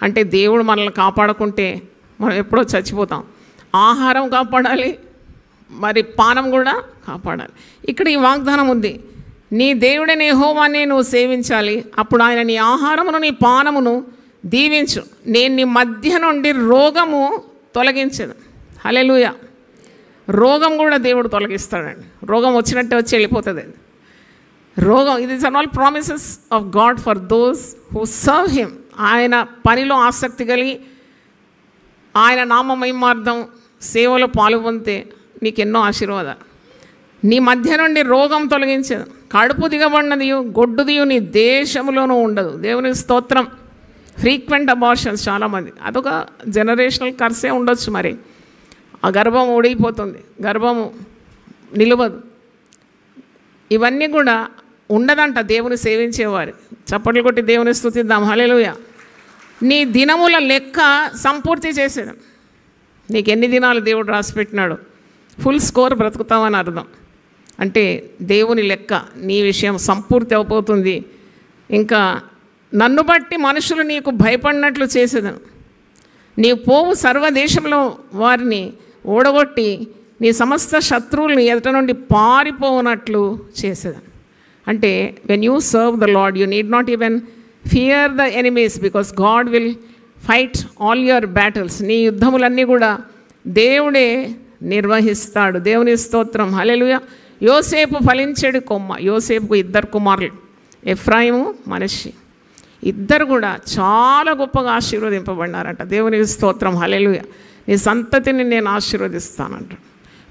అంటే, దేవుడు మనల్ని కాపాడకుంటే మనం ఎప్పుడో చచ్చిపోతాం. ఆహారం కాపాడాలి, మరి పానం కూడా కాపాడాలి. ఇక్కడ ఈ వాగ్దానం ఉంది, నీ దేవుడైన యెహోవానే నువ్వు సేవించాలి, అప్పుడు ఆయన నీ ఆహారమును నీ పానమును దీవించు. నేను నీ మధ్య నుండి రోగము తొలగించను. హల్లెలూయా. రోగం కూడా దేవుడు తొలగిస్తాడండి. రోగం వచ్చినట్టే వచ్చి వెళ్ళిపోతుంది. రోగం, ఇది is all promises of God for those who serve him. ఆయన పనిలో ఆసక్తి కలిగి ఆయన నామ మహిమార్థం సేవలో పాల్గొంటే నీకు ఎన్నో ఆశీర్వాదాలు. నీ మధ్య నుండి రోగం తొలగించదు, కడుపు దిగబడినదియు గొడ్డుదియు నీ దేశంలోనూ ఉండదు. దేవునికి స్తోత్రం. ఫ్రీక్వెంట్ అబార్షన్స్ చాలామంది, అదొక జనరేషనల్ కర్సే ఉండొచ్చు. మరి ఆ గర్భం ఊడిపోతుంది, గర్భము నిలవదు. ఇవన్నీ కూడా ఉండదంట దేవుని సేవించేవారు. చప్పట్లు కొట్టి దేవుని స్తుతిద్దాం. హల్లెలూయా. నీ దినముల లెక్క సంపూర్తి చేసేది. నీకు ఎన్ని దినాలు దేవుడు రాసిపెట్టినాడు, ఫుల్ స్కోర్ బ్రతుకుతామని అర్థం. అంటే దేవుని లెక్క నీ విషయం సంపూర్తి అయిపోతుంది. ఇంకా నన్ను బట్టి మనుషులు నీకు భయపడినట్లు చేసేదను, నీవు పోవు సర్వదేశంలో వారిని ఓడగొట్టి నీ సమస్త శత్రువులను ఎదుట నుండి పారిపోనట్లు చేసేదను. అంటే when you serve the lord you need not even fear the enemies, because God will fight all your battles. నీ యుద్ధములన్నీ కూడా దేవుడే నిర్వహిస్తాడు. దేవుని స్తోత్రం. హల్లెలూయా. యోసేపు ఫలించేడు కొమ్మ. యోసేపుకు 2 కుమారులు, ఎఫ్రాయిము, మనష్షి. ఇద్దరు కూడా చాలా గొప్పగా ఆశీర్వదింపబడినారంట. దేవునికి స్తోత్రం. హల్లెలూయా. నీ సంతతిని నేను ఆశీర్వదిస్తానంటాడు.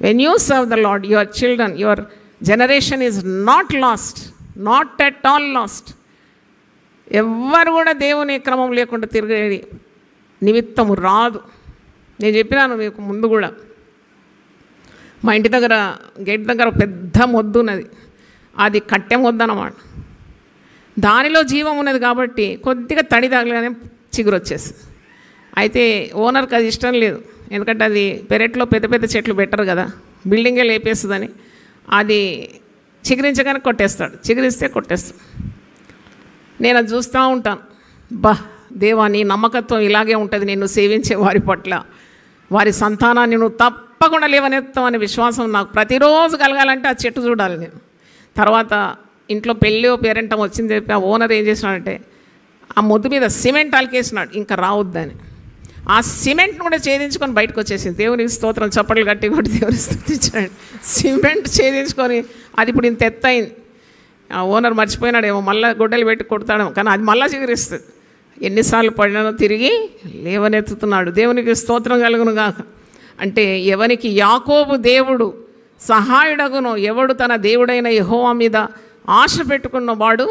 When you serve the Lord, your children, your generation is not lost, not at all lost. ఎవ్వరు కూడా దేవుని క్రమం లేకుండా తిరిగేది నిమిత్తము రాదు. నేను చెప్పినాను మీకు ముందు కూడా, మా ఇంటి దగ్గర గేట్ దగ్గర పెద్ద మొద్దు ఉన్నది, అది కట్టె మొద్దు అన్నమాట. దానిలో జీవం ఉన్నది కాబట్టి కొద్దిగా తడి తగలగానే చిగురు వచ్చేస్తుంది. అయితే ఓనర్కి అది ఇష్టం లేదు, ఎందుకంటే అది పెరట్లో పెద్ద పెద్ద చెట్లు బెటర్ కదా, బిల్డింగే లేపేస్తుందని అది చిగురించగానే కొట్టేస్తాడు, చిగురిస్తే కొట్టేస్తాడు. నేను అది చూస్తూ ఉంటాను. దేవా, నీ నమ్మకత్వం ఇలాగే ఉంటుంది, నిన్ను సేవించే వారి పట్ల, వారి సంతానాన్ని నువ్వు తప్పకుండా లేవనెత్తావు అనే విశ్వాసం నాకు ప్రతిరోజు కలగాలంటే ఆ చెట్టు చూడాలి నేను. తర్వాత ఇంట్లో పెళ్ళి పేరెంటం వచ్చింది చెప్పి ఆ ఓనర్ ఏం చేసినాడంటే ఆ మొద్దు మీద సిమెంట్ అలికేసినాడు, ఇంకా రావద్దని. ఆ సిమెంట్ను కూడా ఛేదించుకొని బయటకు వచ్చేసింది. దేవునికి స్తోత్రం, చప్పట్లు గట్టి కొట్టి దేవుని స్తుతించాడు. సిమెంట్ ఛేదించుకొని అది ఇప్పుడు ఇంత ఎత్తయింది. ఆ ఓనర్ మర్చిపోయినాడేమో, మళ్ళీ గొడ్డలు పెట్టి కొడతాడేమో, కానీ అది మళ్ళీ చిగురిస్తుంది. ఎన్నిసార్లు పడినానో తిరిగి లేవనెత్తుతున్నాడు. దేవునికి స్తోత్రం కలుగును గాక. అంటే ఎవనికి యాకోబు దేవుడు సహాయుడగునో, ఎవడు తన దేవుడైన యెహోవా మీద ఆశ పెట్టుకున్నవాడు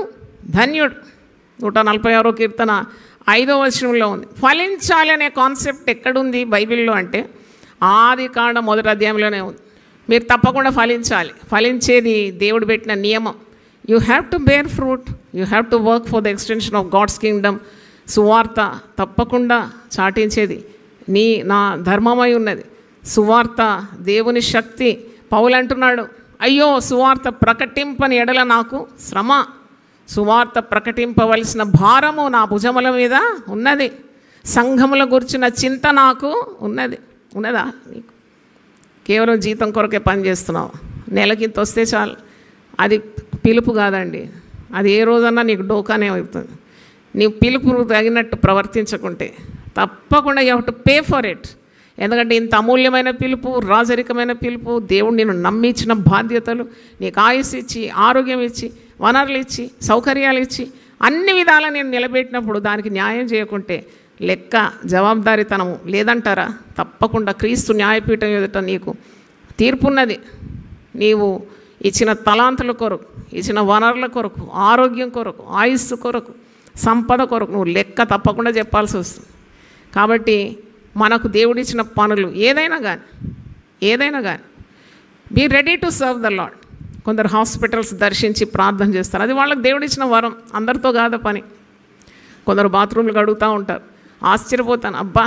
ధన్యుడు. 146వ కీర్తన 5వ వచనంలో ఉంది. ఫలించాలి అనే కాన్సెప్ట్ ఎక్కడుంది బైబిల్లో అంటే ఆదికాండం 1వ అధ్యాయంలోనే ఉంది. మీరు తప్పకుండా ఫలించాలి. ఫలించేది దేవుడు పెట్టిన నియమం. You have to bear fruit, you have to work for the extension of God's kingdom. సువార్త తప్పకుండా చాటించేది నా ధర్మమై ఉన్నది. సువార్త దేవుని శక్తి. పౌలు అంటున్నాడు, అయ్యో సువార్త ప్రకటింపని ఎడల నాకు శ్రమ, సువార్త ప్రకటింపవలసిన భారము నా భుజముల మీద ఉన్నది, సంఘముల గురించిన చింత నాకు ఉన్నదా? నీకు కేవలం జీతం కొరకే పని చేస్తున్నావు, నెలకింత వస్తే చాలు. అది పిలుపు కాదండి. అది ఏ రోజన్నా నీకు డోకానే అవుతుంది. నీ పిలుపు తగినట్టు ప్రవర్తించకుంటే తప్పకుండా you have to pay for it. ఎందుకంటే ఇంత అమూల్యమైన పిలుపు, రాజరికమైన పిలుపు, దేవుడు నేను నమ్మించిన బాధ్యతలు, నీకు ఆయుస్సు ఇచ్చి, ఆరోగ్యం ఇచ్చి, వనరులు ఇచ్చి, సౌకర్యాలు ఇచ్చి, అన్ని విధాలా నేను నిలబెట్టినప్పుడు దానికి న్యాయం చేయకుంటే లెక్క జవాబుదారీతనము లేదంటారా? తప్పకుండా క్రీస్తు న్యాయపీఠం ఎదుట నీకు తీర్పున్నది. నీవు ఇచ్చిన తలాంతుల కొరకు, ఇచ్చిన వనరుల కొరకు, ఆరోగ్యం కొరకు, ఆయుస్సు కొరకు, సంపద కొరకు నువ్వు లెక్క తప్పకుండా చెప్పాల్సి వస్తుంది. కాబట్టి మనకు దేవుడిచ్చిన పనులు ఏదైనా కానీ be ready to serve the Lord. కొందరు హాస్పిటల్స్ దర్శించి ప్రార్థన చేస్తారు, అది వాళ్ళకి దేవుడిచ్చిన వరం, అందరితో కాదు పని. కొందరు బాత్రూమ్లు కడుగుతూ ఉంటారు, ఆశ్చర్యపోతాను, అబ్బా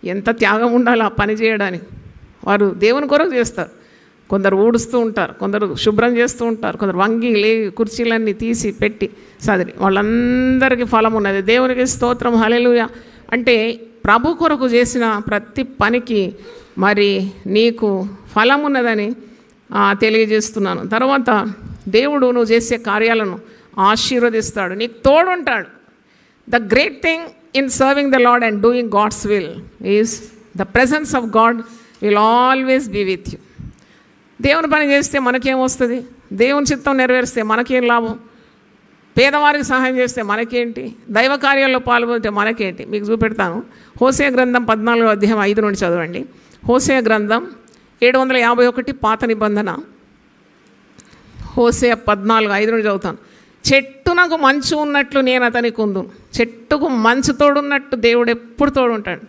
ఎంత త్యాగం ఉండాలి ఆ పని చేయడానికి. వారు దేవుని కొరకు చేస్తారు. కొందరు ఊడుస్తూ ఉంటారు, కొందరు శుభ్రం చేస్తూ ఉంటారు, కొందరు వంగి కుర్చీలన్నీ తీసి పెట్టి సదిరి, వాళ్ళందరికీ ఫలం ఉన్నది. దేవునికి స్తోత్రం, హల్లెలూయా. అంటే ప్రభు కొరకు చేసిన ప్రతి పనికి మరి నీకు ఫలం ఉన్నదని తెలియజేస్తున్నాను. తర్వాత దేవుడు నువ్వు చేసే కార్యాలను ఆశీర్వదిస్తాడు, నీకు తోడుంటాడు. The great thing in serving the Lord and doing God's will is the presence of God will always be with you. దేవుని పని చేస్తే మనకేమొస్తుంది? దేవుని చిత్తం నెరవేరిస్తే మనకేం లాభం? పేదవారికి సహాయం చేస్తే మనకేంటి? దైవ కార్యాల్లో పాల్గొంటే మనకేంటి? మీకు చూపెడతాను. హోసేయ గ్రంథం 14వ అధ్యాయం 5 నుండి చదవండి. హోసేయ గ్రంథం 751 పాత నిబంధన, హోసేయ 14:5 నుండి చదువుతాను. చెట్టునకు మంచు ఉన్నట్లు నేను అతనికి ఉందును. చెట్టుకు మంచు తోడున్నట్టు దేవుడు ఎప్పుడు తోడుంటాడు.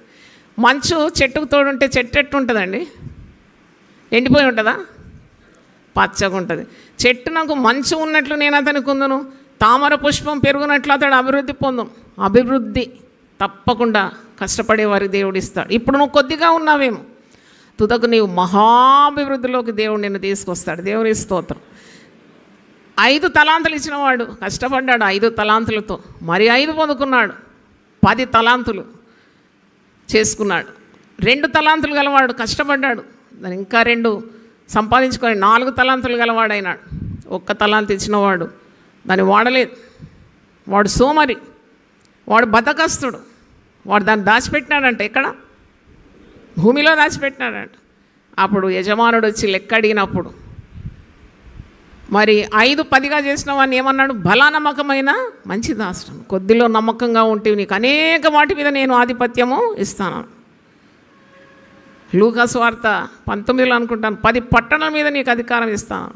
మంచు చెట్టుకు తోడుంటే చెట్టు ఎట్టుంటుందండి? ఎండిపోయి ఉంటుందా? పచ్చగా ఉంటుంది. చెట్టునకు మంచు ఉన్నట్లు నేను అతనికి ఉందును, తామర పుష్పం పెరుగునట్లు అతడు అభివృద్ధి పొందును. అభివృద్ధి తప్పకుండా కష్టపడే వారికి దేవుడు ఇస్తాడు. ఇప్పుడు నువ్వు కొద్దిగా ఉన్నావేమో, తుదకు నీవు మహాభివృద్ధిలోకి దేవుడు నిన్ను తీసుకొస్తాడు. దేవుని స్తోత్రం. 5 తలాంతులు ఇచ్చిన వాడు కష్టపడ్డాడు 5 తలాంతులతో, మరి 5 పొందుకున్నాడు, 10 తలాంతులు చేసుకున్నాడు. 2 తలాంతులు గలవాడు కష్టపడ్డాడు, దాని ఇంకా 2 సంపాదించుకొని 4 తలాంతులు గలవాడైనాడు. 1 తలాంతు ఇచ్చినవాడు దాన్ని వాడలేదు, వాడు సోమరి, వాడు బతకస్తుడు, వాడు దాన్ని దాచిపెట్టినాడంట. ఎక్కడ? భూమిలో దాచిపెట్టినాడంట. అప్పుడు యజమానుడు వచ్చి లెక్క అడిగినప్పుడు మరి 5-10గా చేసిన వాడిని ఏమన్నాడు? బలానమ్మకమైన మంచి దాసుడు, కొద్దిలో నమ్మకంగా ఉంటే నీకు అనేక వాటి మీద నేను ఆధిపత్యము ఇస్తాను. లూకా సువార్త 19లో అనుకుంటాను, 10 పట్టణాల మీద నీకు అధికారం ఇస్తాను.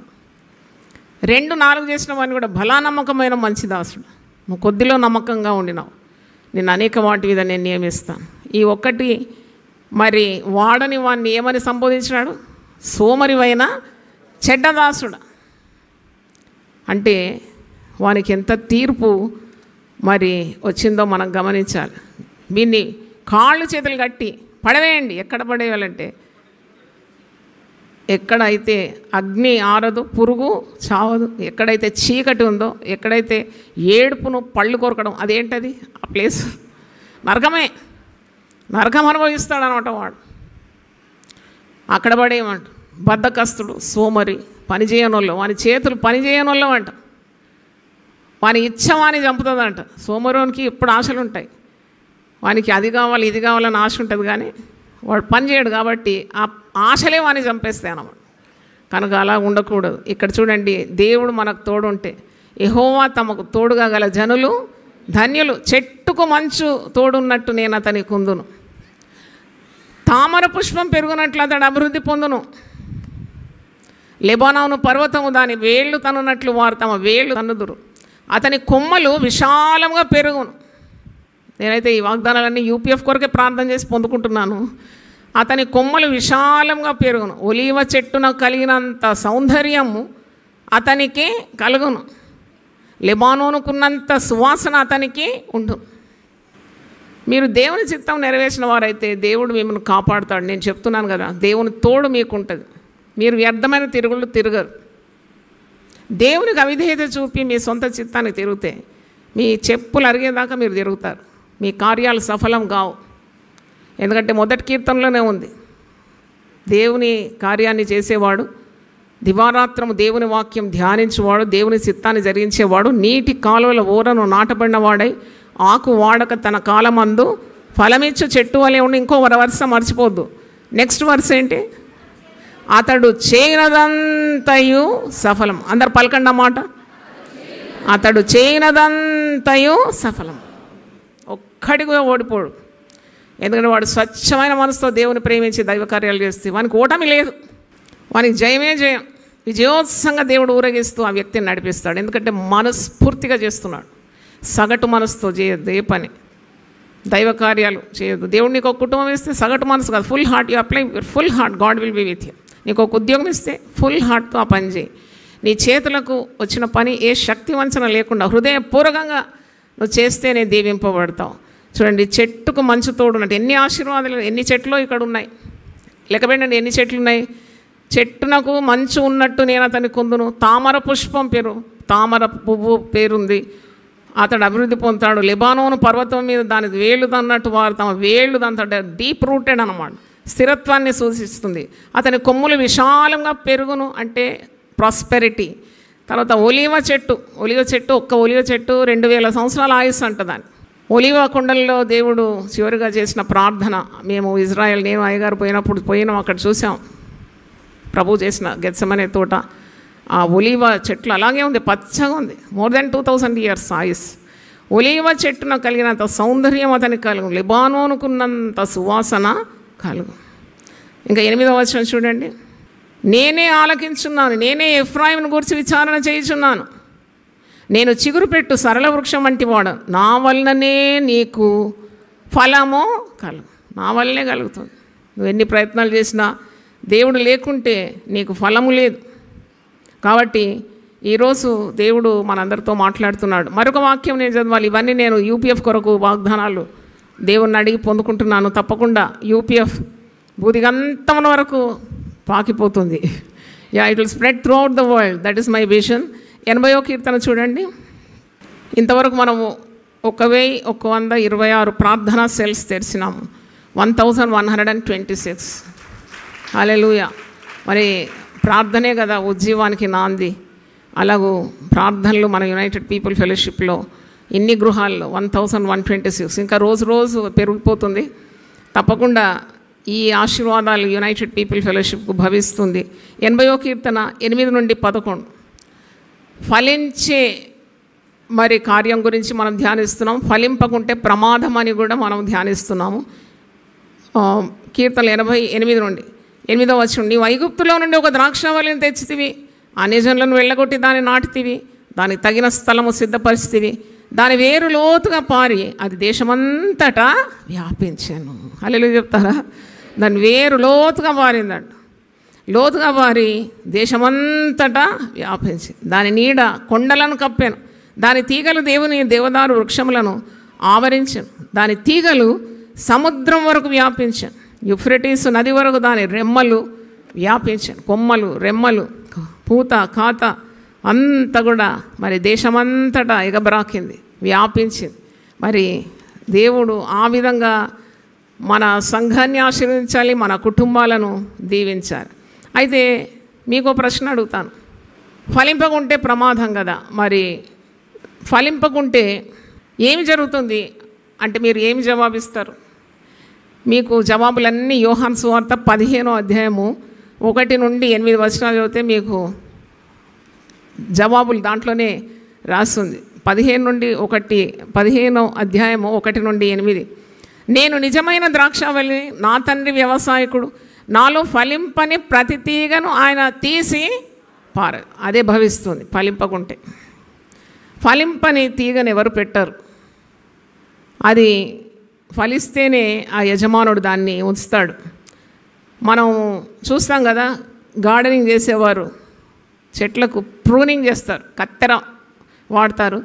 2-4 చేసిన వాడిని కూడా బలా నమ్మకమైన మంచి దాసుడు, నువ్వు కొద్దిలో నమ్మకంగా ఉండినావు, నేను అనేక వాటి మీద నేను నియమిస్తాను. ఈ ఒక్కటి మరి వాడని వాడిని ఏమని సంబోధించినాడు? సోమరివైన చెడ్డదాసుడు. అంటే వానికి ఎంత తీర్పు మరి వచ్చిందో మనం గమనించాలి. దీన్ని కాళ్ళు చేతులు కట్టి పడవేయండి. ఎక్కడ పడేయాలంటే ఎక్కడైతే అగ్ని ఆరదు, పురుగు చావదు, ఎక్కడైతే చీకటి ఉందో, ఎక్కడైతే ఏడుపును పళ్ళు కొరకడం, అదేంటది? ఆ ప్లేస్ నరకమే. నరకం అనుభవిస్తాడు అనమాట వాడు. అక్కడ పడేయమంట. బద్ధకస్తుడు, సోమరి, పని చేయనోళ్ళు, వాని చేతులు పని చేయనోళ్ళు అంట. వాని ఇచ్చ వాని చంపుతుందంట. సోమరోనికి ఇప్పుడు ఆశలు ఉంటాయి, వానికి అది కావాలి ఇది కావాలని ఆశ ఉంటుంది, కానీ వాడు పని చేయడు కాబట్టి ఆ ఆశలే వాని చంపేస్తాయి అన్నమాట. కనుక అలా ఉండకూడదు. ఇక్కడ చూడండి, దేవుడు మనకు తోడుంటే, యెహోవా తమకు తోడుగా గల జనులు ధన్యులు. చెట్టుకు మంచు తోడున్నట్టు నేను అతని కుందును, తామర పుష్పం పెరుగునట్లు అతడు అభివృద్ధి పొందును. లెబానోను పర్వతము దాని వేళ్ళు తనున్నట్లు వారు తమ వేళ్ళు తన్నుదురు. అతని కొమ్మలు విశాలంగా పెరుగును. నేనైతే ఈ వాగ్దానాలన్నీ యూపీఎఫ్ కొరకే ప్రార్థన చేసి పొందుకుంటున్నాను. అతని కొమ్మలు విశాలంగా పెరుగును. ఒలీవ చెట్టున కలిగినంత సౌందర్యము అతనికి కలుగును. లెబానోనుకున్నంత సువాసన అతనికి ఉండు. మీరు దేవుని చిత్తం నెరవేర్చిన వారైతే దేవుడు మిమ్మల్ని కాపాడుతాడు. నేను చెప్తున్నాను కదా, దేవుని తోడు మీకు ఉంటుంది. మీరు వ్యర్థమైన తిరుగుళ్ళు తిరగరు. దేవునికి అవిధేయత చూపి మీ సొంత చిత్తానికి తిరిగితే మీ చెప్పులు అరిగేదాకా మీరు తిరుగుతారు, మీ కార్యాలు సఫలం కావు. ఎందుకంటే మొదటి కీర్తనలోనే ఉంది, దేవుని కార్యాన్ని చేసేవాడు, దివారాత్రము దేవుని వాక్యం ధ్యానించేవాడు, దేవుని చిత్తాన్ని జరిగించేవాడు, నీటి కాలువల ఊరను నాటబడిన వాడై ఆకు వాడక తన కాలమందు ఫలమిచ్చు చెట్టు వలె ఉండి. ఇంకో వరుస మర్చిపోద్దు. నెక్స్ట్ వరుస ఏంటి? అతడు చేయనదంతయు సఫలం. అందరు పలకండి అన్నమాట. అతడు చేయనదంతయు సఫలం. ఒక్కడిగా ఓడిపోడు. ఎందుకంటే వాడు స్వచ్ఛమైన మనసుతో దేవుని ప్రేమించి దైవ కార్యాలు చేస్తే వానికి ఓటమి లేదు, వానికి జయమే జయం. విజయోత్సంగా దేవుడు ఊరేగిస్తూ ఆ వ్యక్తిని నడిపిస్తాడు. ఎందుకంటే మనస్ఫూర్తిగా చేస్తున్నాడు. సగటు మనసుతో చేయొద్దు ఏ పని, దైవ కార్యాలు చేయొద్దు. దేవుడు నీకు ఒక కుటుంబం ఇస్తే సగటు మనసు కాదు, full heart. You apply full heart, God will be with you. నీకు ఒక ఉద్యోగం ఇస్తే ఫుల్ హార్ట్తో ఆ పని చేయి. నీ చేతులకు వచ్చిన పని ఏ శక్తి వంచన లేకుండా హృదయపూర్వకంగా నువ్వు చేస్తేనే దీవింపబడతావు. చూడండి, చెట్టుకు మంచు తోడున్నట్టు ఎన్ని ఆశీర్వాదాలు, ఎన్ని చెట్లు ఇక్కడ ఉన్నాయి. లెక్కబెట్టండి ఎన్ని చెట్లు ఉన్నాయి. చెట్టునకు మంచు ఉన్నట్టు నేను అతని కొందును. తామర పుష్పం పేరు, తామర పువ్వు పేరుంది, అతడు అభివృద్ధి పొందుతాడు. లెబానోను పర్వతం మీద దాని వేళ్ళు తన్నట్టు వారు తమ వేళ్ళు దాంతో డీప్ రూటెడ్ అన్నమాట, స్థిరత్వాన్ని సూచిస్తుంది. అతని కొమ్ములు విశాలంగా పెరుగును అంటే ప్రాస్పెరిటీ. తర్వాత ఒలివ చెట్టు, ఒక్క ఒలివ చెట్టు 2000 సంవత్సరాల ఆయుస్సు అంట దాన్ని. ఒలివ కొండల్లో దేవుడు చివరిగా చేసిన ప్రార్థన, మేము ఇజ్రాయెల్, నేను అయ్యగారు పోయినాం, అక్కడ చూసాం ప్రభు చేసిన గెత్సెమనే తోట. ఆ ఒలివ చెట్లు అలాగే ఉంది, పచ్చగా ఉంది. More than 2000 years ఆయుస్. ఒలివ చెట్టున కలిగినంత సౌందర్యం అతనికి కలుగు, లెబానోనుకున్నంత సువాసన కలుగు. ఇంకా 8వ వచనం చూడండి, నేనే ఆలకించున్నాను, నేనే ఎఫ్రాయిమును గురించి విచారణ చేయుచున్నాను. నేను చిగురు పెట్టు సరళ వృక్షం వంటి వాడు, నా వలననే నీకు ఫలము కలుగు. నా వల్లనే కలుగుతుంది. నువ్వు ఎన్ని ప్రయత్నాలు చేసినా దేవుడు లేకుంటే నీకు ఫలము లేదు. కాబట్టి ఈరోజు దేవుడు మనందరితో మాట్లాడుతున్నాడు. మరొక వాక్యం నేను చదవాలి. ఇవన్నీ నేను యూపీఎఫ్ కొరకు వాగ్దానాలు దేవుణ్ణి అడిగి పొందుకుంటున్నాను. తప్పకుండా యూపీఎఫ్ బూదిగంతముల వరకు పాకిపోతుంది. It will spread throughout the world. That is my vision. 80వ కీర్తన చూడండి. ఇంతవరకు మనము 1126 ప్రార్థనా సెల్స్ తెరిచినాము. 1126. హల్లెలూయా. మరి ప్రార్థనే కదా ఉజ్జీవానికి నాంది. అలాగూ ప్రార్థనలు మన యునైటెడ్ పీపుల్ ఫెలోషిప్లో ఇన్ని గృహాల్లో 1126 ఇంకా రోజు పెరిగిపోతుంది. తప్పకుండా ఈ ఆశీర్వాదాలు యునైటెడ్ పీపుల్ ఫెలోషిప్కు భవిస్తుంది. 80వ కీర్తన 8 నుండి 11 ఫలించే మరి కార్యం గురించి మనం ధ్యానిస్తున్నాం. ఫలింపకుంటే ప్రమాదం అని కూడా మనం ధ్యానిస్తున్నాము. కీర్తనలు 88 నుండి 8వ వచనం, నీవు ఐగుప్తులో నుండి ఒక ద్రాక్షావల్లిని తెచ్చితివి, అన్యజనులను వెళ్ళగొట్టి దాన్ని నాటితివి, దానికి తగిన స్థలము సిద్ధపరిచితివి, దాని వేరు లోతుగా పారి అది దేశమంతటా వ్యాపించాను. హల్లెలూయా చెప్తారా? దాని వేరు లోతుగా పారిందంట. లోతుగా పారి దేశమంతటా వ్యాపించి దాని నీడ కొండలను కప్పాను, దాని తీగలు దేవుని దేవదారు వృక్షములను ఆవరించాను, దాని తీగలు సముద్రం వరకు వ్యాపించాను, యూఫ్రటీసు నది వరకు దాని రెమ్మలు వ్యాపించాను. కొమ్మలు, రెమ్మలు, పూత, ఖాత అంతా కూడా మరి దేశమంతటా ఎగబ్రాకింది, వ్యాపించింది. మరి దేవుడు ఆ విధంగా మన సంఘాన్ని ఆశీర్వదించాలి, మన కుటుంబాలను దీవించాలి. అయితే మీకు ప్రశ్న అడుగుతాను, ఫలింపకుంటే ప్రమాదం కదా, మరి ఫలింపకుంటే ఏమి జరుగుతుంది అంటే మీరు ఏమి జవాబిస్తారు? మీకు జవాబులన్నీ యోహాను సువార్త 15వ అధ్యాయము 1 నుండి 8 వచనాలు చదివితే మీకు జవాబులు దాంట్లోనే రాస్తుంది. 15వ అధ్యాయము 1 నుండి 8, నేను నిజమైన ద్రాక్షావల్లి, నా తండ్రి వ్యవసాయకుడు, నాలో ఫలింపని ప్రతి తీగను ఆయన తీసి అదే భవిస్తుంది ఫలింపకుంటే. ఫలింపని తీగను ఎవరు పెట్టరు, అది ఫలిస్తేనే ఆ యజమానుడు దాన్ని ఉంచుతాడు. మనం చూస్తాం కదా, గార్డెనింగ్ చేసేవారు చెట్లకు ప్రూనింగ్ చేస్తారు, కత్తెర వాడతారు,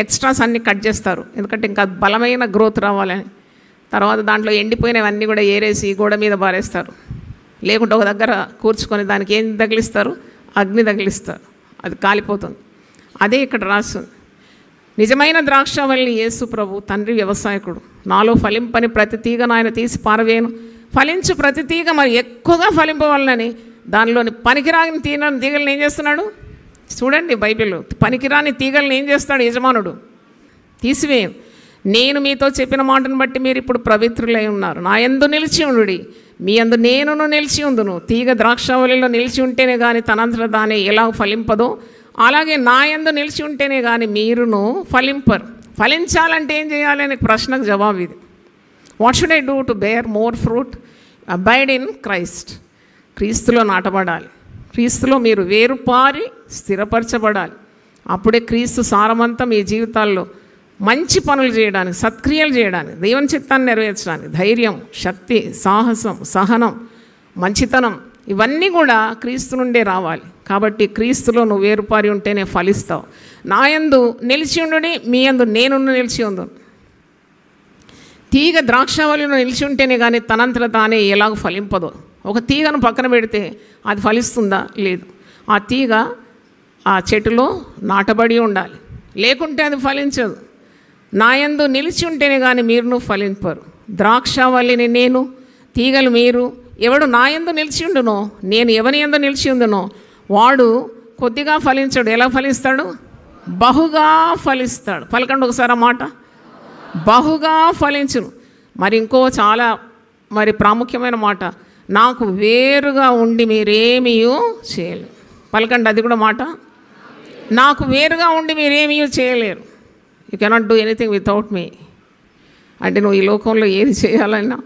ఎక్స్ట్రాస్ అన్నీ కట్ చేస్తారు, ఎందుకంటే ఇంకా బలమైన గ్రోత్ రావాలని. తర్వాత దాంట్లో ఎండిపోయినవన్నీ కూడా ఏరేసి గోడ మీద బారేస్తారు, లేకుంటే ఒక దగ్గర కూర్చుకొని దానికి ఏం తగిలిస్తారు? అగ్ని తగిలిస్తారు, అది కాలిపోతుంది. అదే ఇక్కడ రాస్తుంది, నిజమైన ద్రాక్షావల్లి యేసు ప్రభు, తండ్రి వ్యవసాయకుడు, నాలో ఫలింపని ప్రతి తీగను ఆయన తీసి పారవేయను. ఫలించు ప్రతి తీగ మరి ఎక్కువగా ఫలింపవాలని దానిలోని పనికిరాని తీగలను ఏం చేస్తున్నాడు? చూడండి బైబిల్, పనికిరాని తీగలను ఏం చేస్తాడు యజమానుడు? తీసివేయను. నేను మీతో చెప్పిన మాటను బట్టి మీరు ఇప్పుడు పవిత్రులై ఉన్నారు. నా యందు నిలిచి ఉండుడి, మీ యందు నేనును నిలిచి ఉందును. తీగ ద్రాక్షావల్లిలో నిలిచి ఉంటేనే కానీ తనంతట దాన్ని ఎలా ఫలింపదో, అలాగే నా యందు నిలిచి ఉంటేనే కానీ మీరును ఫలింపరు. ఫలించాలంటే ఏం చేయాలి అనే ప్రశ్నకు జవాబు ఇది. What should I do to bear more fruit? Abide in Christ. క్రీస్తులో నాటబడాలి, క్రీస్తులో మీరు వేరుపారి స్థిరపరచబడాలి. అప్పుడే క్రీస్తు సారమంతా మీ జీవితాల్లో మంచి పనులు చేయడానికి, సత్క్రియలు చేయడానికి, దేవుని చిత్తాన్ని నెరవేర్చడానికి ధైర్యం, శక్తి, సాహసం, సహనం, మంచితనం ఇవన్నీ కూడా క్రీస్తు నుండే రావాలి. కాబట్టి క్రీస్తులో నువ్వు వేరుపారి ఉంటేనే ఫలిస్తావు. నా యందు నిలిచి ఉండుడి, మీ యందు నేను నిలిచి ఉండు. తీగ ద్రాక్షావల్లిలో నిలిచి ఉంటేనే కానీ తనంతట తానే ఎలాగో ఫలింపదు. ఒక తీగను పక్కన పెడితే అది ఫలిస్తుందా? లేదు. ఆ తీగ ఆ చెట్టులో నాటబడి ఉండాలి, లేకుంటే అది ఫలించదు. నా యందు నిలిచి ఉంటేనే కానీ మీరును ఫలింపరు. ద్రాక్షావల్లిని నేను, తీగలు మీరు. ఎవడు నా యందు నిలిచి ఉండునో, నేను ఎవని యందు నిలిచి ఉందునో వాడు కొద్దిగా ఫలించాడు. ఎలా ఫలిస్తాడు? బహుగా ఫలిస్తాడు. పలకండి ఒకసారి ఆ మాట, బహుగా ఫలించును. మరి ఇంకో చాలా ప్రాముఖ్యమైన మాట, నాకు వేరుగా ఉండి మీరేమీ చేయలేరు. పలకండి అది కూడా మాట, నాకు వేరుగా ఉండి మీరేమీ చేయలేరు. You cannot do anything without మీ. అంటే నువ్వు ఈ లోకంలో ఏది చేయాలన్నా,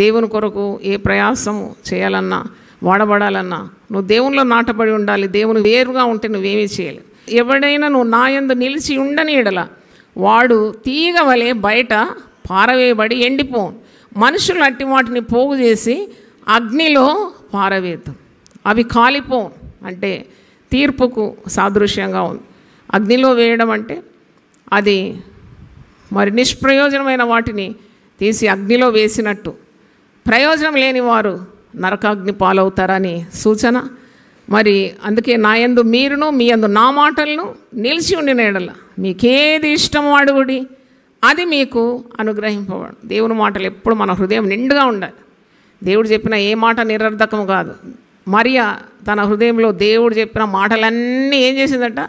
దేవుని కొరకు ఏ ప్రయాసము చేయాలన్నా, వాడబడాలన్నా నువ్వు దేవునిలో నాటబడి ఉండాలి. దేవుని వేరుగా ఉంటే నువ్వేమీ చేయలేవు. ఎవడైనా నువ్వు నా యందు నిలిచి ఉండని ఎడల వాడు తీగ వలె బయట పారవేయబడి ఎండిపోను. మనుషులు అట్టి వాటిని పోగు చేసి అగ్నిలో పారవేద్దాం, అవి కాలిపోవు. అంటే తీర్పుకు సాదృశ్యంగా ఉంది. అగ్నిలో వేయడం అంటే అది నిష్ప్రయోజనమైన వాటిని తీసి అగ్నిలో వేసినట్టు. ప్రయోజనం లేని వారు నరకాగ్ని పాలవుతారని సూచన. అందుకే నా యందు మీరును, మీ యందు నా మాటలను నిలిచి ఉండిన ఎడల మీకేది ఇష్టం అడుగుడి, అది మీకు అనుగ్రహింపబడు. దేవుని మాటలు ఎప్పుడు మన హృదయం నిండుగా ఉండాలి. దేవుడు చెప్పిన ఏ మాట నిరర్ధకం కాదు. మరియా తన హృదయంలో దేవుడు చెప్పిన మాటలన్నీ ఏం చేసిందంట?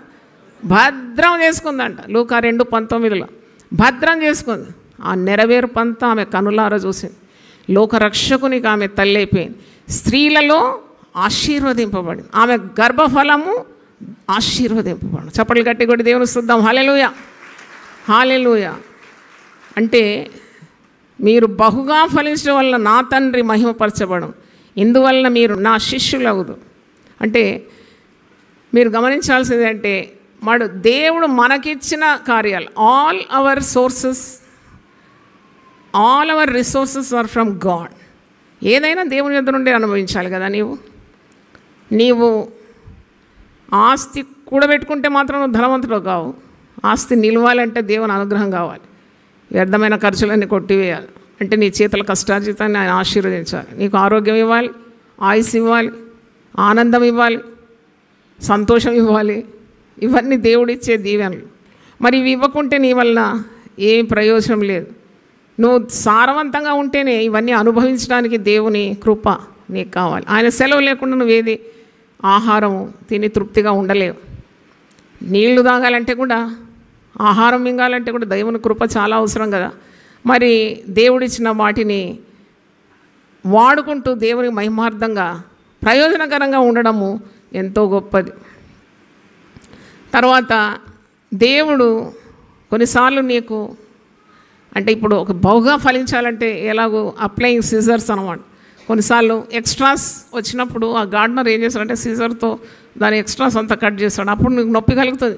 భద్రం చేసుకుందంట. లూకా 2:19 భద్రం చేసుకుంది. ఆ నెరవేరు పంత ఆమె కనులారా చూసింది. లోకరక్షకునికి ఆమె తల్లి అయిపోయింది. స్త్రీలలో ఆశీర్వదింపబడింది. ఆమె గర్భఫలము ఆశీర్వదింపబడి. చప్పట్లు గట్టి కొట్టి దేవుని స్తుతిద్దాం. హల్లెలూయా, హల్లెలూయా. అంటే మీరు బహుగా ఫలించడం వలన నా తండ్రి మహిమపరచబడం, ఇందువలన మీరు నా శిష్యులవుదు. అంటే మీరు గమనించాల్సింది అంటే దేవుడు మనకిచ్చిన కార్యాలు, all our resources are from God. ఏదైనా దేవుని యొద్ద నుండి అనుభవించాలి కదా. నీవు ఆస్తి కూడబెట్టుకుంటే మాత్రం నువ్వు ధనవంతుడు కావు. ఆస్తి నిలవాలంటే దేవుని అనుగ్రహం కావాలి. వ్యర్థమైన ఖర్చులన్నీ కొట్టివేయాలి. అంటే నీ చేతుల కష్టార్జితాన్ని ఆయన ఆశీర్వదించాలి. నీకు ఆరోగ్యం ఇవ్వాలి, ఆయుస్ ఇవ్వాలి, ఆనందం ఇవ్వాలి, సంతోషం ఇవ్వాలి. ఇవన్నీ దేవుడిచ్చే దీవెనలు. మరి ఇవి ఇవ్వకుంటే నీ వల్ల ఏం ప్రయోజనం లేదు. నువ్వు సారవంతంగా ఉంటేనే ఇవన్నీ అనుభవించడానికి దేవుని కృప నీకు కావాలి. ఆయన సెలవు లేకుండా నువ్వేది ఆహారం తిని తృప్తిగా ఉండలేవు. నీళ్లు తాగాలంటే కూడా, ఆహారం మింగాలంటే కూడా దేవుని కృప చాలా అవసరం కదా. మరి దేవుడిచ్చిన వాటిని వాడుకుంటూ దేవునికి మహిమార్థంగా ప్రయోజనకరంగా ఉండడము ఎంతో గొప్పది. తర్వాత దేవుడు కొన్నిసార్లు నీకు అంటే ఇప్పుడు ఒక బహుగా ఫలించాలంటే ఎలాగో అప్లయింగ్ సీజర్స్ అనమాట. కొన్నిసార్లు ఎక్స్ట్రాస్ వచ్చినప్పుడు ఆ గార్డనర్ ఏం చేస్తాడంటే సీజర్తో దాని ఎక్స్ట్రాస్ అంతా కట్ చేస్తాడు. అప్పుడు నీకు నొప్పి కలుగుతుంది.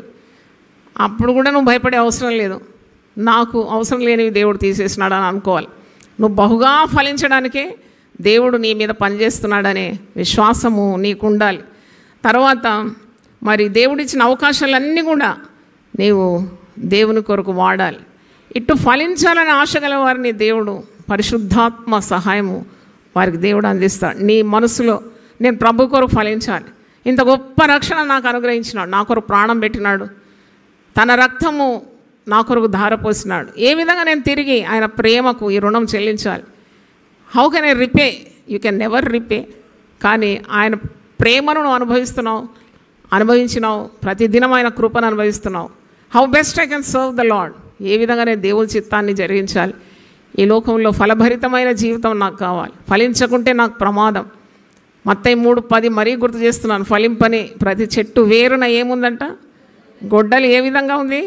అప్పుడు కూడా నువ్వు భయపడే అవసరం లేదు. నాకు అవసరం లేనివి దేవుడు తీసేసినాడు అని అనుకోవాలి. నువ్వు బహుగా ఫలించడానికే దేవుడు నీ మీద పనిచేస్తున్నాడనే విశ్వాసము నీకు ఉండాలి. తర్వాత మరి దేవుడిచ్చిన అవకాశాలన్నీ కూడా నీవు దేవుని కొరకు వాడాలి. ఇటు ఫలించాలని ఆశ గల వారిని దేవుడు పరిశుద్ధాత్మ సహాయము వారికి దేవుడు అందిస్తాడు. నీ మనసులో నేను ప్రభు కొరకు ఫలించాలి, ఇంత గొప్ప రక్షణ నాకు అనుగ్రహించినాడు, నా కొరకు ప్రాణం పెట్టినాడు, తన రక్తము నా కొరకు ధారపోసినాడు, ఏ విధంగా నేను తిరిగి ఆయన ప్రేమకు ఈ రుణం చెల్లించాలి. How can I repay? You can never repay. కానీ ఆయన ప్రేమను నువ్వు అనుభవించినావు, ప్రతిదినం ఆయన కృపను అనుభవిస్తున్నావు. How best I can serve the Lord? ఏ విధంగా నేను దేవుని చిత్తాన్ని జరిగించాలి? ఈ లోకంలో ఫలభరితమైన జీవితం నాకు కావాలి. ఫలించకుంటే నాకు ప్రమాదం. మత్తయి 3:10 మరీ గుర్తు చేస్తున్నాను. ఫలింపని ప్రతి చెట్టు వేరున ఏముందంట? గొడ్డలు ఏ విధంగా ఉంది?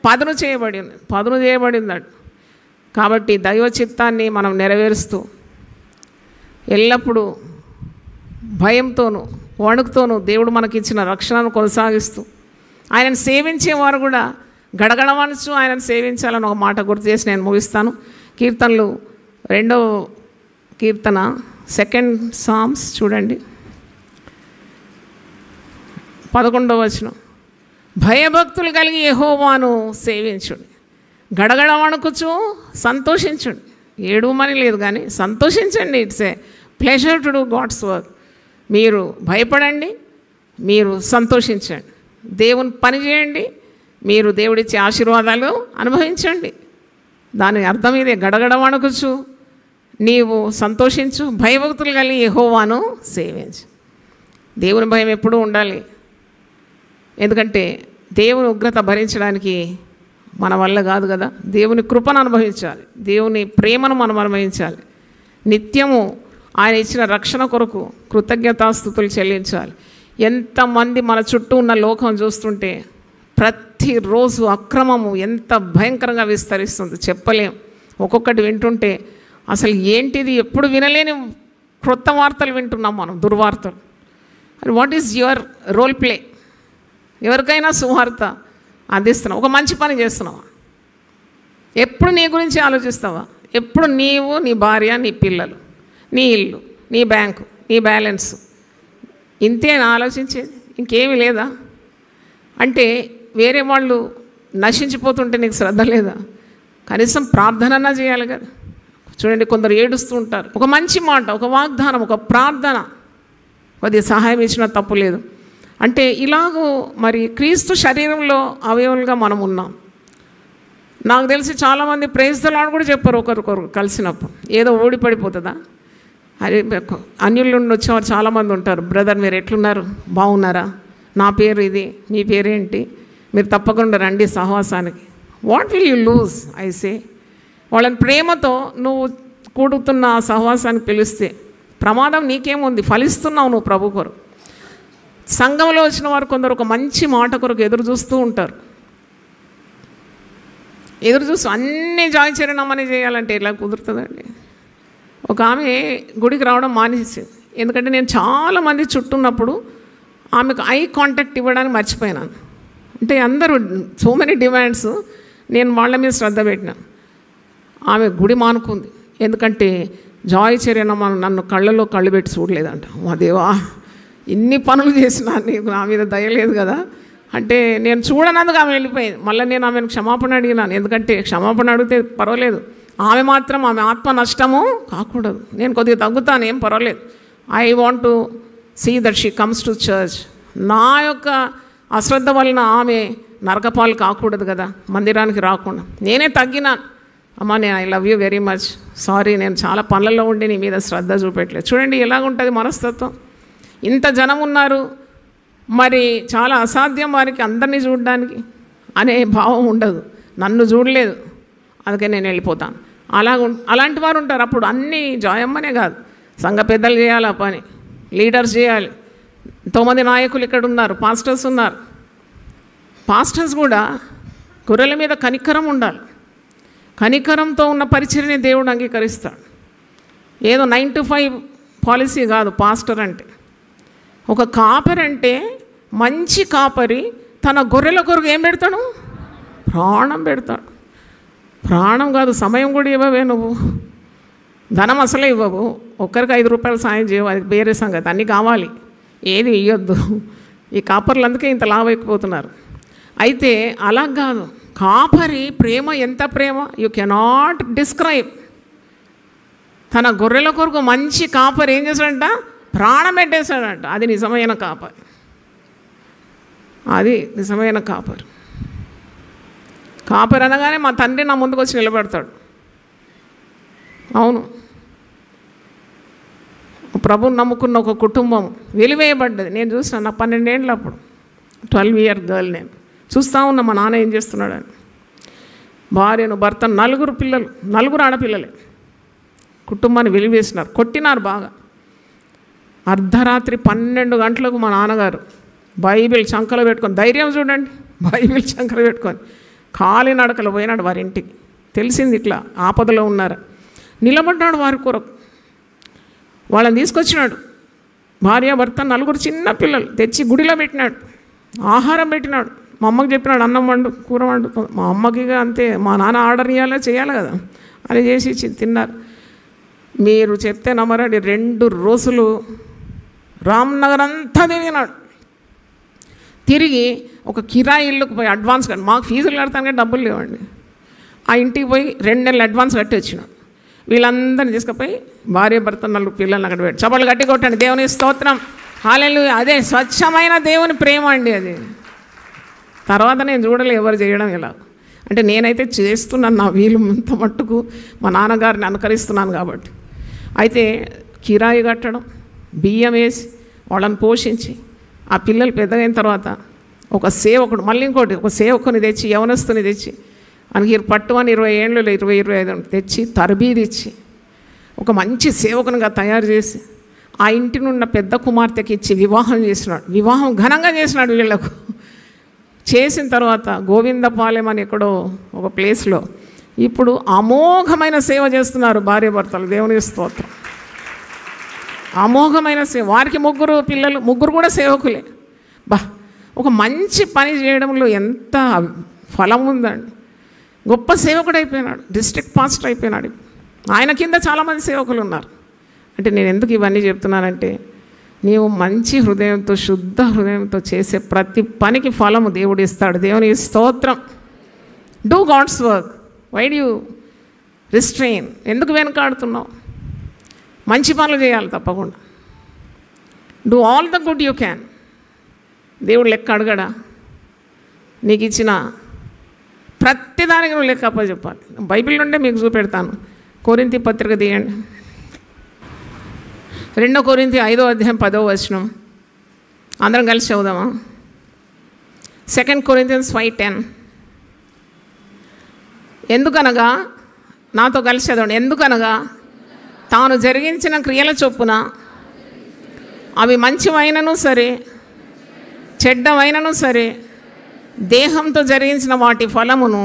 పదును చేయబడింది. కాబట్టి దైవ చిత్తాన్ని మనం నెరవేరుస్తూ ఎల్లప్పుడూ భయంతోనూ వణుకుతోనూ దేవుడు మనకిచ్చిన రక్షణను కొనసాగిస్తూ ఆయనను సేవించేవారు కూడా గడగడవనసు ఆయనను సేవించాలని ఒక మాట గుర్తు చేసి నేను ముగిస్తాను. కీర్తనలు 2వ కీర్తన 2nd Psalms చూడండి, 11వ వచనం. భయభక్తులు కలిగి యెహోవాను సేవించుడి, గడగడ వణుకుచు సంతోషించుడి. ఏడుమని లేదు కానీ సంతోషించండి. It's a pleasure to do God's work. మీరు భయపడండి, మీరు సంతోషించండి, దేవుని పని చేయండి, మీరు దేవుడిచ్చే ఆశీర్వాదాలు అనుభవించండి. దాని అర్థం ఇదే, గడగడ వణుకుచు నీవు సంతోషించు, భయభక్తులు కలిగి యెహోవాను సేవించు. దేవుని భయం ఎప్పుడూ ఉండాలి. ఎందుకంటే దేవుని ఉగ్రత భరించడానికి మన వల్ల కాదు కదా. దేవుని కృపను అనుభవించాలి, దేవుని ప్రేమను మనం అనుభవించాలి. నిత్యము ఆయన ఇచ్చిన రక్షణ కొరకు కృతజ్ఞతాస్తుతులు చెల్లించాలి. ఎంతమంది మన చుట్టూ ఉన్న లోకం చూస్తుంటే ప్రతిరోజు అక్రమము ఎంత భయంకరంగా విస్తరిస్తుంది చెప్పలేం. ఒక్కొక్కటి వింటుంటే అసలు ఏంటిది, ఎప్పుడు వినలేని క్రొత్త వార్తలు వింటున్నాం మనం, దుర్వార్తలు. And what is your role play? ఎవరికైనా సువార్త అందిస్తున్నావు, ఒక మంచి పని చేస్తున్నావా? ఎప్పుడు నీ గురించి ఆలోచిస్తావా? ఎప్పుడు నీవు, నీ భార్య, నీ పిల్లలు, నీ ఇల్లు, నీ బ్యాంకు, నీ బ్యాలెన్స్, ఇంతేనా ఆలోచించేది? ఇంకేమీ లేదా? అంటే వేరే వాళ్ళు నశించిపోతుంటే నీకు శ్రద్ధ లేదా? కనీసం ప్రార్థనన్నా చేయాలి కదా. చూడండి, కొందరు ఏడుస్తూ ఉంటారు. ఒక మంచి మాట, ఒక వాగ్దానం, ఒక ప్రార్థన, కొద్దిగా సహాయం ఇచ్చినా తప్పు లేదు. అంటే ఇలాగూ మరి క్రీస్తు శరీరంలో అవయవులుగా మనం ఉన్నాం. నాకు తెలిసి చాలామంది ప్రైజ్ ద లార్డ్ కూడా చెప్పారు ఒకరికొకరు కలిసినప్పుడు. ఏదో ఓడిపడిపోతుందా? అది అన్యుల నుండి వచ్చేవారు చాలామంది ఉంటారు. బ్రదర్ మీరు ఎట్లున్నారు, బాగున్నారా, నా పేరు ఇది, మీ పేరేంటి, మీరు తప్పకుండా రండి సహవాసానికి. What will you lose? ఐసే వాళ్ళని ప్రేమతో నువ్వు కూడుతున్న ఆ సహవాసానికి పిలిస్తే ప్రమాదం నీకేముంది? ఫలిస్తున్నావు నువ్వు ప్రభు కొరకు. సంఘంలో వచ్చిన వారు కొందరు ఒక మంచి మాట కొరకు ఎదురు చూస్తూ ఉంటారు. ఎదురు చూస్తూ అన్నీ జాయిచరణమని చేయాలంటే ఎలా కుదురుతుందండి? ఒక ఆమె గుడికి రావడం మానేసింది. ఎందుకంటే నేను చాలామంది చుట్టూన్నప్పుడు ఆమెకు ఐ కాంటాక్ట్ ఇవ్వడానికి మర్చిపోయినాను. అంటే అందరూ సో మెనీ డిమాండ్స్, నేను వాళ్ళ మీద శ్రద్ధ పెట్టినా. ఆమె గుడి మానుకుంది. ఎందుకంటే జాయిచరణమ నన్ను కళ్ళలో కళ్ళు పెట్టి చూడలేదంట. మా దేవా, ఇన్ని పనులు చేసినా నీకు నా మీద దయలేదు కదా అంటే నేను చూడనందుకు ఆమె వెళ్ళిపోయింది. మళ్ళీ నేను ఆమెను క్షమాపణ అడిగినాను. ఎందుకంటే క్షమాపణ అడిగితే పర్వాలేదు, ఆమె మాత్రం ఆమె ఆత్మ నష్టము కాకూడదు. నేను కొద్దిగా తగ్గుతాను, ఏం పర్వాలేదు. I want to see that she comes to church. నా యొక్క అశ్రద్ధ వలన ఆమె నరకపాలు కాకూడదు కదా, మందిరానికి రాకుండా. నేనే తగ్గినాను. అమ్మా, నేను I love you very much, sorry, నేను చాలా పనులలో ఉండి నీ మీద శ్రద్ధ చూపెట్టలేదు. చూడండి ఎలాగుంటుంది మనస్తత్వం. ఇంత జనం ఉన్నారు, మరి చాలా అసాధ్యం వారికి అందరినీ చూడడానికి అనే భావం ఉండదు. నన్ను చూడలేదు, అందుకే నేను వెళ్ళిపోతాను. అలాంటి వారు ఉంటారు. అప్పుడు అన్నీ జాయమ్మనే కాదు, సంఘ పెద్దలు చేయాలి ఆ పని, లీడర్స్ చేయాలి. ఎంతోమంది నాయకులు ఇక్కడ ఉన్నారు, పాస్టర్స్ ఉన్నారు. పాస్టర్స్ కూడా గొర్రెల మీద కనికరం ఉండాలి. కనికరంతో ఉన్న పరిచర్యని దేవుడు అంగీకరిస్తాడు. ఏదో 9 to 5 పాలసీ కాదు పాస్టర్ అంటే. ఒక కాపరి అంటే మంచి కాపరి తన గొర్రెల కొరకు ఏం పెడతాడు? ప్రాణం పెడతాడు. ప్రాణం కాదు, సమయం కూడా ఇవ్వవే నువ్వు, ధనం అసలే ఇవ్వవు. ఒక్కరికి 5 రూపాయలు సాయం చేయవు, అది వేరే సంగతి. అన్నీ కావాలి, ఏది ఇవ్వద్దు. ఈ కాపర్లు అందుకే ఇంత లావైపోతున్నారు. అయితే అలా కాదు, కాపరి ప్రేమ ఎంత ప్రేమ, యూ కెనాట్ డిస్క్రైబ్. తన గొర్రెల కొరకు మంచి కాపరి ఏం చేశాడంట? ప్రాణం పెట్టేశాడంట. అది నిజమైన కాపరి, అది నిజమైన కాపరి. కాపరి అనగానే మా తండ్రి నా ముందుకు వచ్చి నిలబెడతాడు. అవును, ప్రభుని నమ్ముకున్న ఒక కుటుంబం వెలివేయబడ్డది. నేను చూసిన నా 12 ఏళ్ళు అప్పుడు, 12-year గర్ల్. నేను చూస్తూ ఉన్నా మా నాన్న ఏం చేస్తున్నాడని. భార్యను, భర్త, 4 పిల్లలు, 4 ఆడపిల్లలే. కుటుంబాన్ని వెలివేసినారు, కొట్టినారు బాగా. అర్ధరాత్రి 12 గంటలకు మా నాన్నగారు బైబిల్ చంకలో పెట్టుకొని, ధైర్యం చూడండి, బైబిల్ చంకలో పెట్టుకొని కాలినడకలు పోయినాడు వారి ఇంటికి. తెలిసింది ఇట్లా ఆపదలో ఉన్నారు. నిలబడ్డాడు వారి కొరకు. వాళ్ళని తీసుకొచ్చినాడు. భార్య, భర్త, 4 చిన్న పిల్లలు తెచ్చి గుడిలో పెట్టినాడు. ఆహారం పెట్టినాడు. మా అమ్మకి చెప్పినాడు, అన్నం వండు, కూర వండు. మా అమ్మకి అంతే, మా నాన్న ఆర్డర్ చేయాలి కదా అని చేసి తిన్నారు. మీరు చెప్తే నమ్మరండి, 2 రోజులు రామ్నగర్ అంతా తిరిగినాడు. తిరిగి ఒక కిరాయి ఇల్లుకు పోయి అడ్వాన్స్ కట్టి, మాకు ఫీజులు కడతానికి డబ్బులు లేవండి, ఆ ఇంటికి పోయి 2 నెలలు అడ్వాన్స్ కట్టి వచ్చినాడు. వీళ్ళందరినీ తీసుకుపోయి భార్య, భర్త, 4 పిల్లల్ని అక్కడ పెట్టి చప్పట్లు గట్టి కొట్టండి, దేవుని స్తోత్రం, హల్లెలూయా. అదే స్వచ్ఛమైన దేవుని ప్రేమ అండి అది. తర్వాత నేను చూడలే ఎవరు చేయడం ఎలా. అంటే నేనైతే చేస్తున్నాను నా వీలు అంత మట్టుకు, మా నాన్నగారిని అనుకరిస్తున్నాను కాబట్టి. అయితే కిరాయి కట్టడం, బియ్యం వేసి వాళ్ళని పోషించి, ఆ పిల్లలు పెద్దగైన తర్వాత ఒక సేవకుడు, మళ్ళీ ఇంకోటి ఒక సేవకుని తెచ్చి, యవనస్తుని తెచ్చి, మనకి పట్టుమని 20 ఏళ్ళు 20-25 తెచ్చి తరబీదిచ్చి ఒక మంచి సేవకునిగా తయారు చేసి ఆ ఇంటి నుండి పెద్ద కుమార్తెకి ఇచ్చి వివాహం చేసినాడు. వివాహం ఘనంగా చేసినాడు వీళ్ళకు. చేసిన తర్వాత గోవిందపాలెం అని ఎక్కడో ఒక ప్లేస్లో ఇప్పుడు అమోఘమైన సేవ చేస్తున్నారు భార్య భర్తలు. దేవుని స్తోత్రం. అమోఘమైన సేవ. వారికి 3 పిల్లలు, 3 కూడా సేవకులే. ఒక మంచి పని చేయడంలో ఎంత ఫలం ఉందండి. గొప్ప సేవకుడు అయిపోయినాడు, డిస్ట్రిక్ట్ పాస్టర్ అయిపోయినాడు. ఆయన కింద చాలామంది సేవకులు ఉన్నారు. అంటే నేను ఎందుకు ఇవన్నీ చెప్తున్నానంటే, నీవు మంచి హృదయంతో, శుద్ధ హృదయంతో చేసే ప్రతి పనికి ఫలము దేవుడు ఇస్తాడు. దేవుని స్తోత్రం. Do God's work. Why do you restrain? ఎందుకు వెనకాడుతున్నావు? మంచి పనులు చేయాలి తప్పకుండా. Do all the good you can. దేవుడు లెక్క అడగడా? నీకు ఇచ్చిన ప్రతిదానికి నువ్వు లెక్క అప్పచెప్పాలి. బైబిల్ నుండే మీకు చూపెడతాను. కొరింథీ పత్రిక తీయండి, 2 కొరింథీ 5వ అధ్యాయం 10వ వచనం. అందరం కలిసి చదువుదామా? 2 Corinthians 5:10. ఎందుకనగా, నాతో కలిసి చదవండి. ఎందుకనగా తాను జరిగించిన క్రియల చొప్పున అవి మంచివైనను సరే, చెడ్డవైనను సరే, దేహంతో జరిగించిన వాటి ఫలమును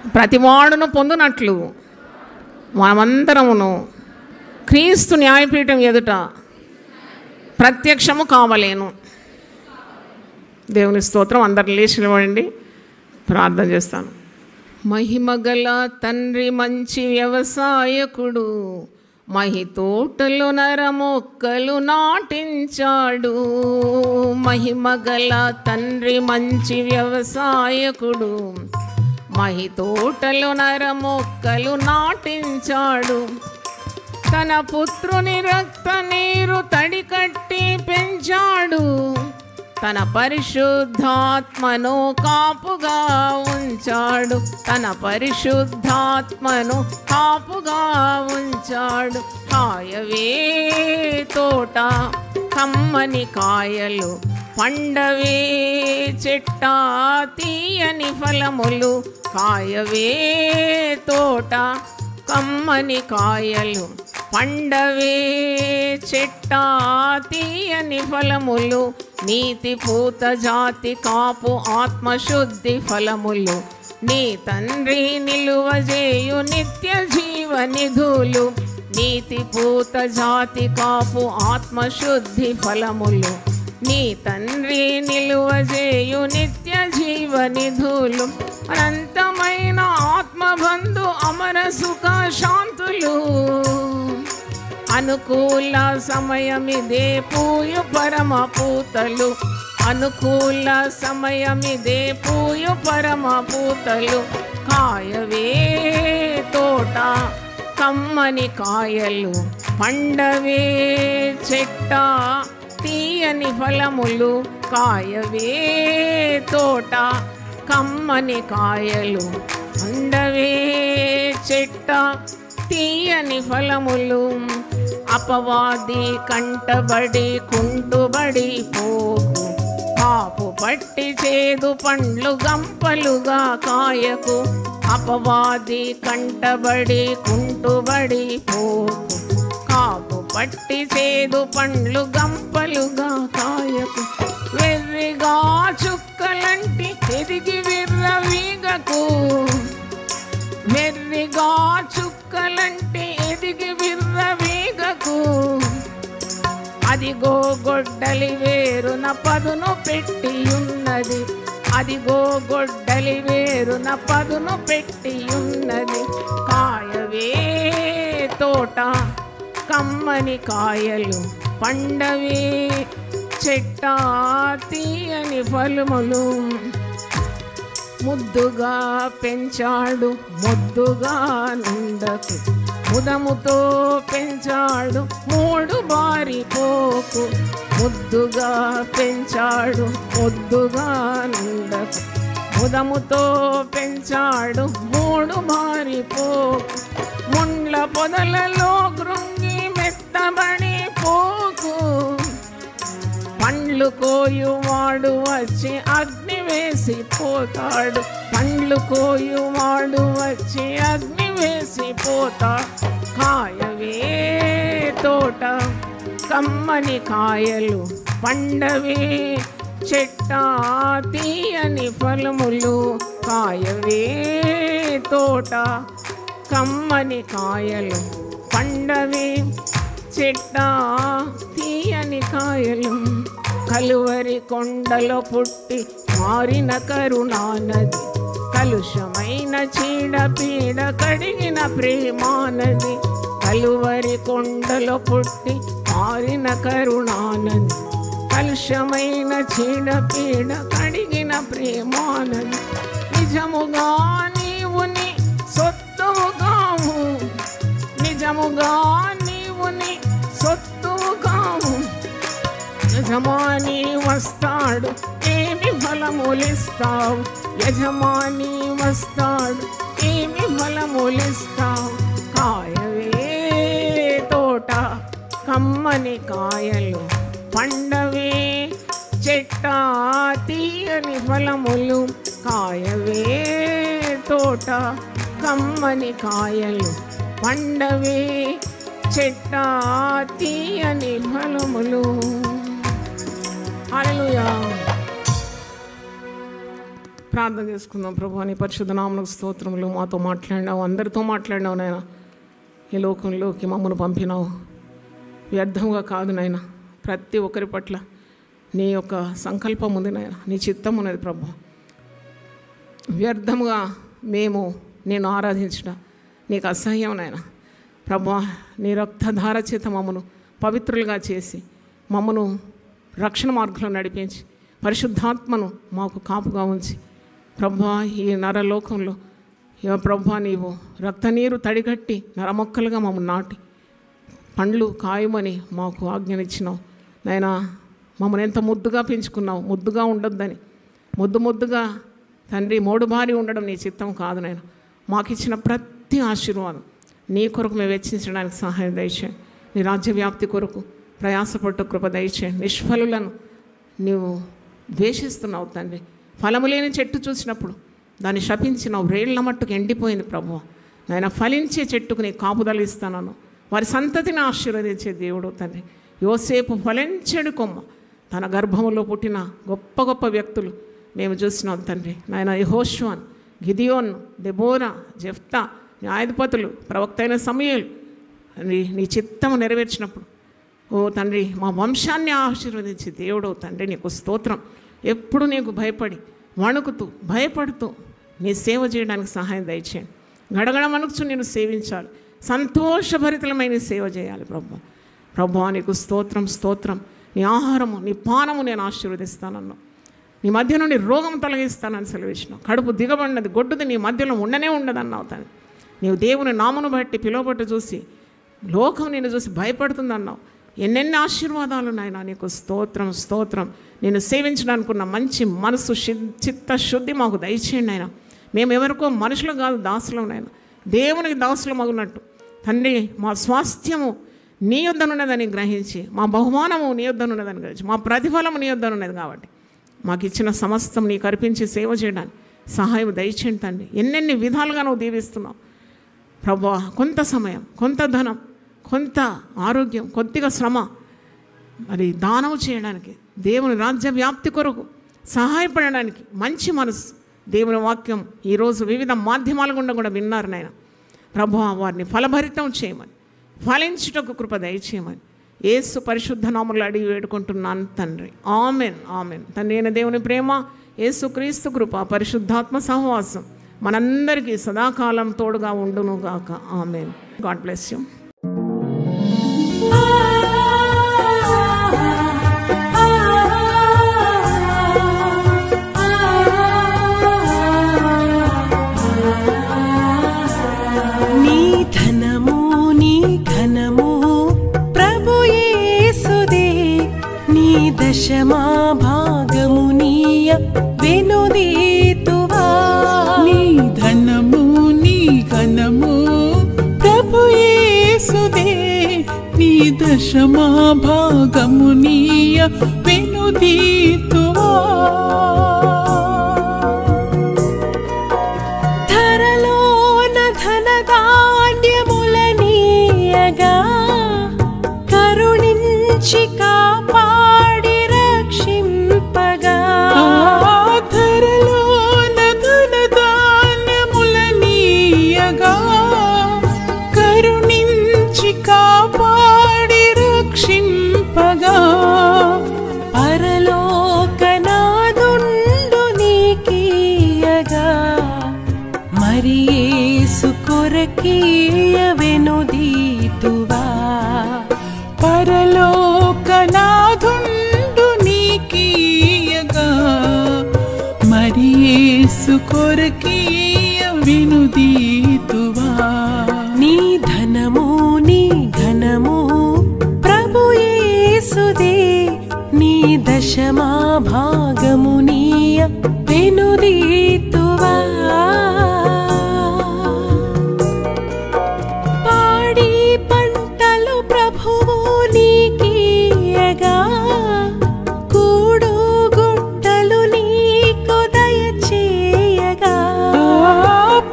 ప్రతివాడును పొందునట్లు మనమందరమును క్రీస్తు న్యాయపీఠం ఎదుట ప్రత్యక్షము కావలేను. దేవుని స్తోత్రం. అందరు లేచి నిలబడండి, ప్రార్థన చేస్తాను. మహిమగల తండ్రి మంచి వ్యవసాయకుడు, మహి తోటలో నరమొక్కలు నాటించాడు. మహిమగల తండ్రి మంచి వ్యవసాయకుడు, మహి తోటలో నరమొక్కలు నాటించాడు. తన పుత్రుని రక్త నీరు తడికట్టి పెంచాడు. తన పరిశుద్ధాత్మను కాపుగా ఉంచాడు. తన పరిశుద్ధాత్మను కాపుగా ఉంచాడు. కాయవే తోట కమ్మని కాయలు, పండవే చెట్ట తీయని ఫలములు. కాయవే తోట కమ్మని కాయలు, పండవే చెట్ట తీయని ఫలములు. నీతి పూత జాతి కాపు ఆత్మశుద్ధి ఫలములు. నీ తండ్రి నిలువజేయు నిత్య జీవ నిధులు. నీతి పూత జాతి కాపు ఆత్మశుద్ధి ఫలములు. నీ తండ్రి నిలువజేయు నిత్య జీవ నిధులు. అనంతమైన ఆత్మబంధు అమర సుఖ శాంతులు. అనుకూల సమయమిదే పూయు పరమ పూతలు. అనుకూల సమయమిదే పూయు పరమ పూతలు. కాయవే తోట కమ్మని కాయలు, పండవే చెట్ట తీయని ఫలములు. కాయవే తోట కమ్మని కాయలు, పండవే చెట్ట తీయని ఫలములు. అపవాది కంటబడి కుంటుబడి పోకు. కాపు పట్టి చేదు పండ్లు గంపలుగా కాయకు. అపవాది కంటబడి కుంటుబడి పోకు. కాపు పట్టి చేదు పండ్లు గంపలుగా కాయకు. వెర్రిగా చుక్కలంటి ఎదిగి విర్రవీగకు. వెర్రిగా చుక్కలంటే ఎదిగి విర్రవీగకు. అదిగో గొడ్డలి వేరున పదును పెట్టి ఉన్నది. అదిగో గొడ్డలి వేరున పదును పెట్టి ఉన్నది. కాయవే తోట కమ్మని కాయలు, పండవే చెట్ట తీయని ఫలములు. ముద్దుగా పెంచాడు ముద్దుగా నుండకు. ముదముతో పెంచాడు మూడు బారి పోకు. ముద్దుగా పెంచాడు ముద్దుగా నుండకు. ముదముతో పెంచాడు మూడు బారి పోకు. ముండ్ల పొదలలో గృంగి మెత్తబడి పోకు. పండ్లు కోయువాడు వచ్చి అగ్ని వేసిపోతాడు. పండ్లు కోయువాడు వచ్చి అగ్ని వేసిపోతాడు. కాయవే తోట కమ్మని కాయలు, పండవే చెట్ట తీయని ఫలములు. కాయవే తోట కమ్మని కాయలు, పండవే చెట్ట తీయని కాయలు. కలువరి కొండలో పుట్టి మారిన కరుణానది. కలుషమైన చీడ పీడ కడిగిన ప్రేమానది. కలువరి కొండలో పుట్టి మారిన కరుణానది. కలుషమైన చీడ పీడ కడిగిన ప్రేమానది. నిజముగా నీవు నీ సొత్తుగావు. నిజముగా నీవు నీ సొత్తుగావు. యజమాని వస్తాడు ఏమి ఫలములిస్తావు. యజమాని వస్తాడు ఏమి ఫలములిస్తావు. కాయవే తోట కమ్మని కాయలు, పండవే చెట్ట తీయని ఫలములు. కాయవే తోట కమ్మని కాయలు, పండవే చెట్ట తీయని ఫలములు. హల్లెలూయా. ప్రార్థన చేసుకుందాం. ప్రభు నీ పరిశుద్ధ నామమునకు స్తోత్రములు. మాతో మాట్లాడినావు, అందరితో మాట్లాడినావు నాయన. ఈ లోకంలోకి మమ్మల్ని పంపినావు, వ్యర్థంగా కాదు నాయన. ప్రతి ఒక్కరి పట్ల నీ యొక్క సంకల్పం ఉంది నాయన, నీ చిత్తం ఉన్నది ప్రభు. వ్యర్థంగా మేము నేను ఆరాధించడం నీకు అసహ్యం నాయన. ప్రభు నీ రక్తధార చేత మమ్మను పవిత్రులుగా చేసి మమ్మను రక్షణ మార్గంలో నడిపించి పరిశుద్ధాత్మను మాకు కాపుగా ఉంచి ప్రభు ఈ నరలోకంలో ప్రభు నీవు రక్తనీరు తడిగట్టి నరమొక్కలుగా మమ్మల్ని నాటి పండ్లు కాయమని మాకు ఆజ్ఞనిచ్చినావు నాయన. మమ్మల్ని ఎంత ముద్దుగా పెంచుకున్నావు, ముద్దుగా ఉండొద్దని. ముద్దుగా తండ్రి మోడుబారి ఉండడం నీ చిత్తం కాదు నాయన. మాకు ఇచ్చిన ప్రతి ఆశీర్వాదం నీ కొరకు మేము వెచ్చించడానికి సహాయం దయచేయండి. నీ రాజ్య వ్యాప్తి కొరకు ప్రయాసపట్టు కృప దయచేయండి. నిష్ఫలులను నీవు ద్వేషిస్తున్నావు తండ్రి. ఫలము లేని చెట్టు చూసినప్పుడు దాన్ని శపించినావు, రేళ్ల మట్టుకు ఎండిపోయింది ప్రభు నాయన. ఫలించే చెట్టుకు నీ కాపుదలు ఇస్తానను వారి సంతతిని ఆశీర్వదించే దేవుడు తండ్రి. యోసేపు ఫలించెడు కొమ్మ, తన గర్భములో పుట్టిన గొప్ప గొప్ప వ్యక్తులు మేము చూసినాం తండ్రి నాయన. యెహోషువను, గిదియోను, దెబోరా, జెఫ్తా, న్యాయాధిపతులు, ప్రవక్త అయిన సమూయేలు నీ చిత్తము నెరవేర్చినప్పుడు ఓ తండ్రి మా వంశాన్ని ఆశీర్వదించి దేవుడు తండ్రి నీకు స్తోత్రం. ఎప్పుడు నీకు భయపడి వణుకుతూ భయపడుతూ నీ సేవ చేయడానికి సహాయం దయచేయండి. గడగడ వణుకుచు నేను సేవించాలి, సంతోషభరితమైన సేవ చేయాలి ప్రభు నీకు స్తోత్రం. నీ ఆహారము నీ పానము నేను ఆశీర్వదిస్తానన్నా. నీ మధ్య నుండి రోగం తొలగిస్తానని సెలవిచ్చినావు. కడుపు దిగబడినది గొడ్డుది నీ మధ్యలో ఉండనే ఉండదన్నావు తండ్రి. నీవు దేవుని నామను బట్టి పిలువబట్టి చూసి లోకం నిన్ను చూసి భయపడుతుందన్నావు. ఎన్నెన్ని ఆశీర్వాదాలు నాయన. నీకు స్తోత్రం. నేను సేవించడానుకున్న మంచి మనసు చిత్తశుద్ధి మాకు దయచేయండి ఆయన. మేము ఎవరికో మనుషులు కాదు, దాసులం నాయన. దేవునికి దాసులం అగున్నట్టు తండ్రి మా స్వాస్థ్యము నీ యొద్దనున్నదని గ్రహించి, మా బహుమానము నీ యొద్దనున్నదని గ్రహించి, మా ప్రతిఫలము నీ యొద్దనున్నది కాబట్టి మాకు ఇచ్చిన సమస్తం నీకు అర్పించి సేవ చేయడానికి సహాయం దయచేయండి తండ్రి. ఎన్నెన్ని విధాలుగా నువ్వు దీవిస్తున్నావు ప్రభువా. కొంత సమయం, కొంత ధనం, కొంత ఆరోగ్యం, కొద్దిగా శ్రమ మరి దానము చేయడానికి, దేవుని రాజ్య వ్యాప్తి కొరకు సహాయపడడానికి మంచి మనసు. దేవుని వాక్యం ఈరోజు వివిధ మాధ్యమాల గుండా కూడా విన్నారు నాయన. ప్రభువా వారిని ఫలభరితం చేయమని, ఫలించుటకు కృప దయచేయమని యేసు పరిశుద్ధ నామములో అడిగి వేడుకుంటున్నాను తండ్రి. ఆమెన్. తండ్రి అయిన దేవుని ప్రేమ, యేసు క్రీస్తు కృప, పరిశుద్ధాత్మ సహవాసం మనందరికీ సదాకాలం తోడుగా ఉండునుగాక. ఆమెన్. God bless you. దశమా భాగము నీయ వెనుదీతువా. నీ ధనము నీ ఘనము ప్రభు యేసుదే. నీ దశమా భాగము నీయ వెనుదీతువా. ధరలోన ధనధాన్యముల నీయగా కరుణించి కాపాడి రక్షింపగా. ధరలోన ధనధాన్యముల నీయగా కరుణించి కాపాడి రక్షింపగా. పరలోకనాదుండు నీకీయగా మరి యేసు కొరకీయ వెనుదీతువా. పరలోకనాదుండు నీకీయగా మరి యేసు కొరకీయ వెనుదీతువా. నీ ధనము నీ ఘనము ప్రభు యేసుదే. నీ దశమా భాగము నీయ వెనుదీతువా. పాడి పంటలు ప్రభువు నీకీయగా కూడు గుట్టలు నీకు దయచేయగా.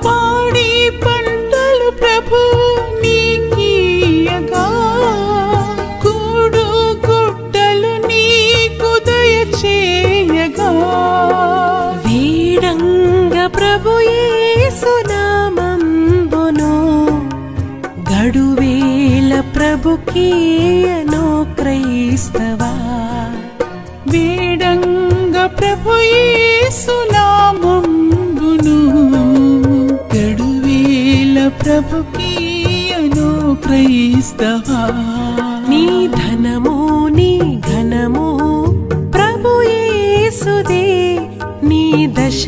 పాడి పంటలు ప్రభువు నీకీయగా కూడు గుట్టలు నీకు దయచేయగా. వేడంగి ప్రభుకీయను క్రైస్తవా వేడంగా ప్రభు యేసు నామమును గడువేల ప్రభుకీయను క్రైస్తవా నీ ధనము నీ ఘనము ప్రభు యేసుదే నీ దశ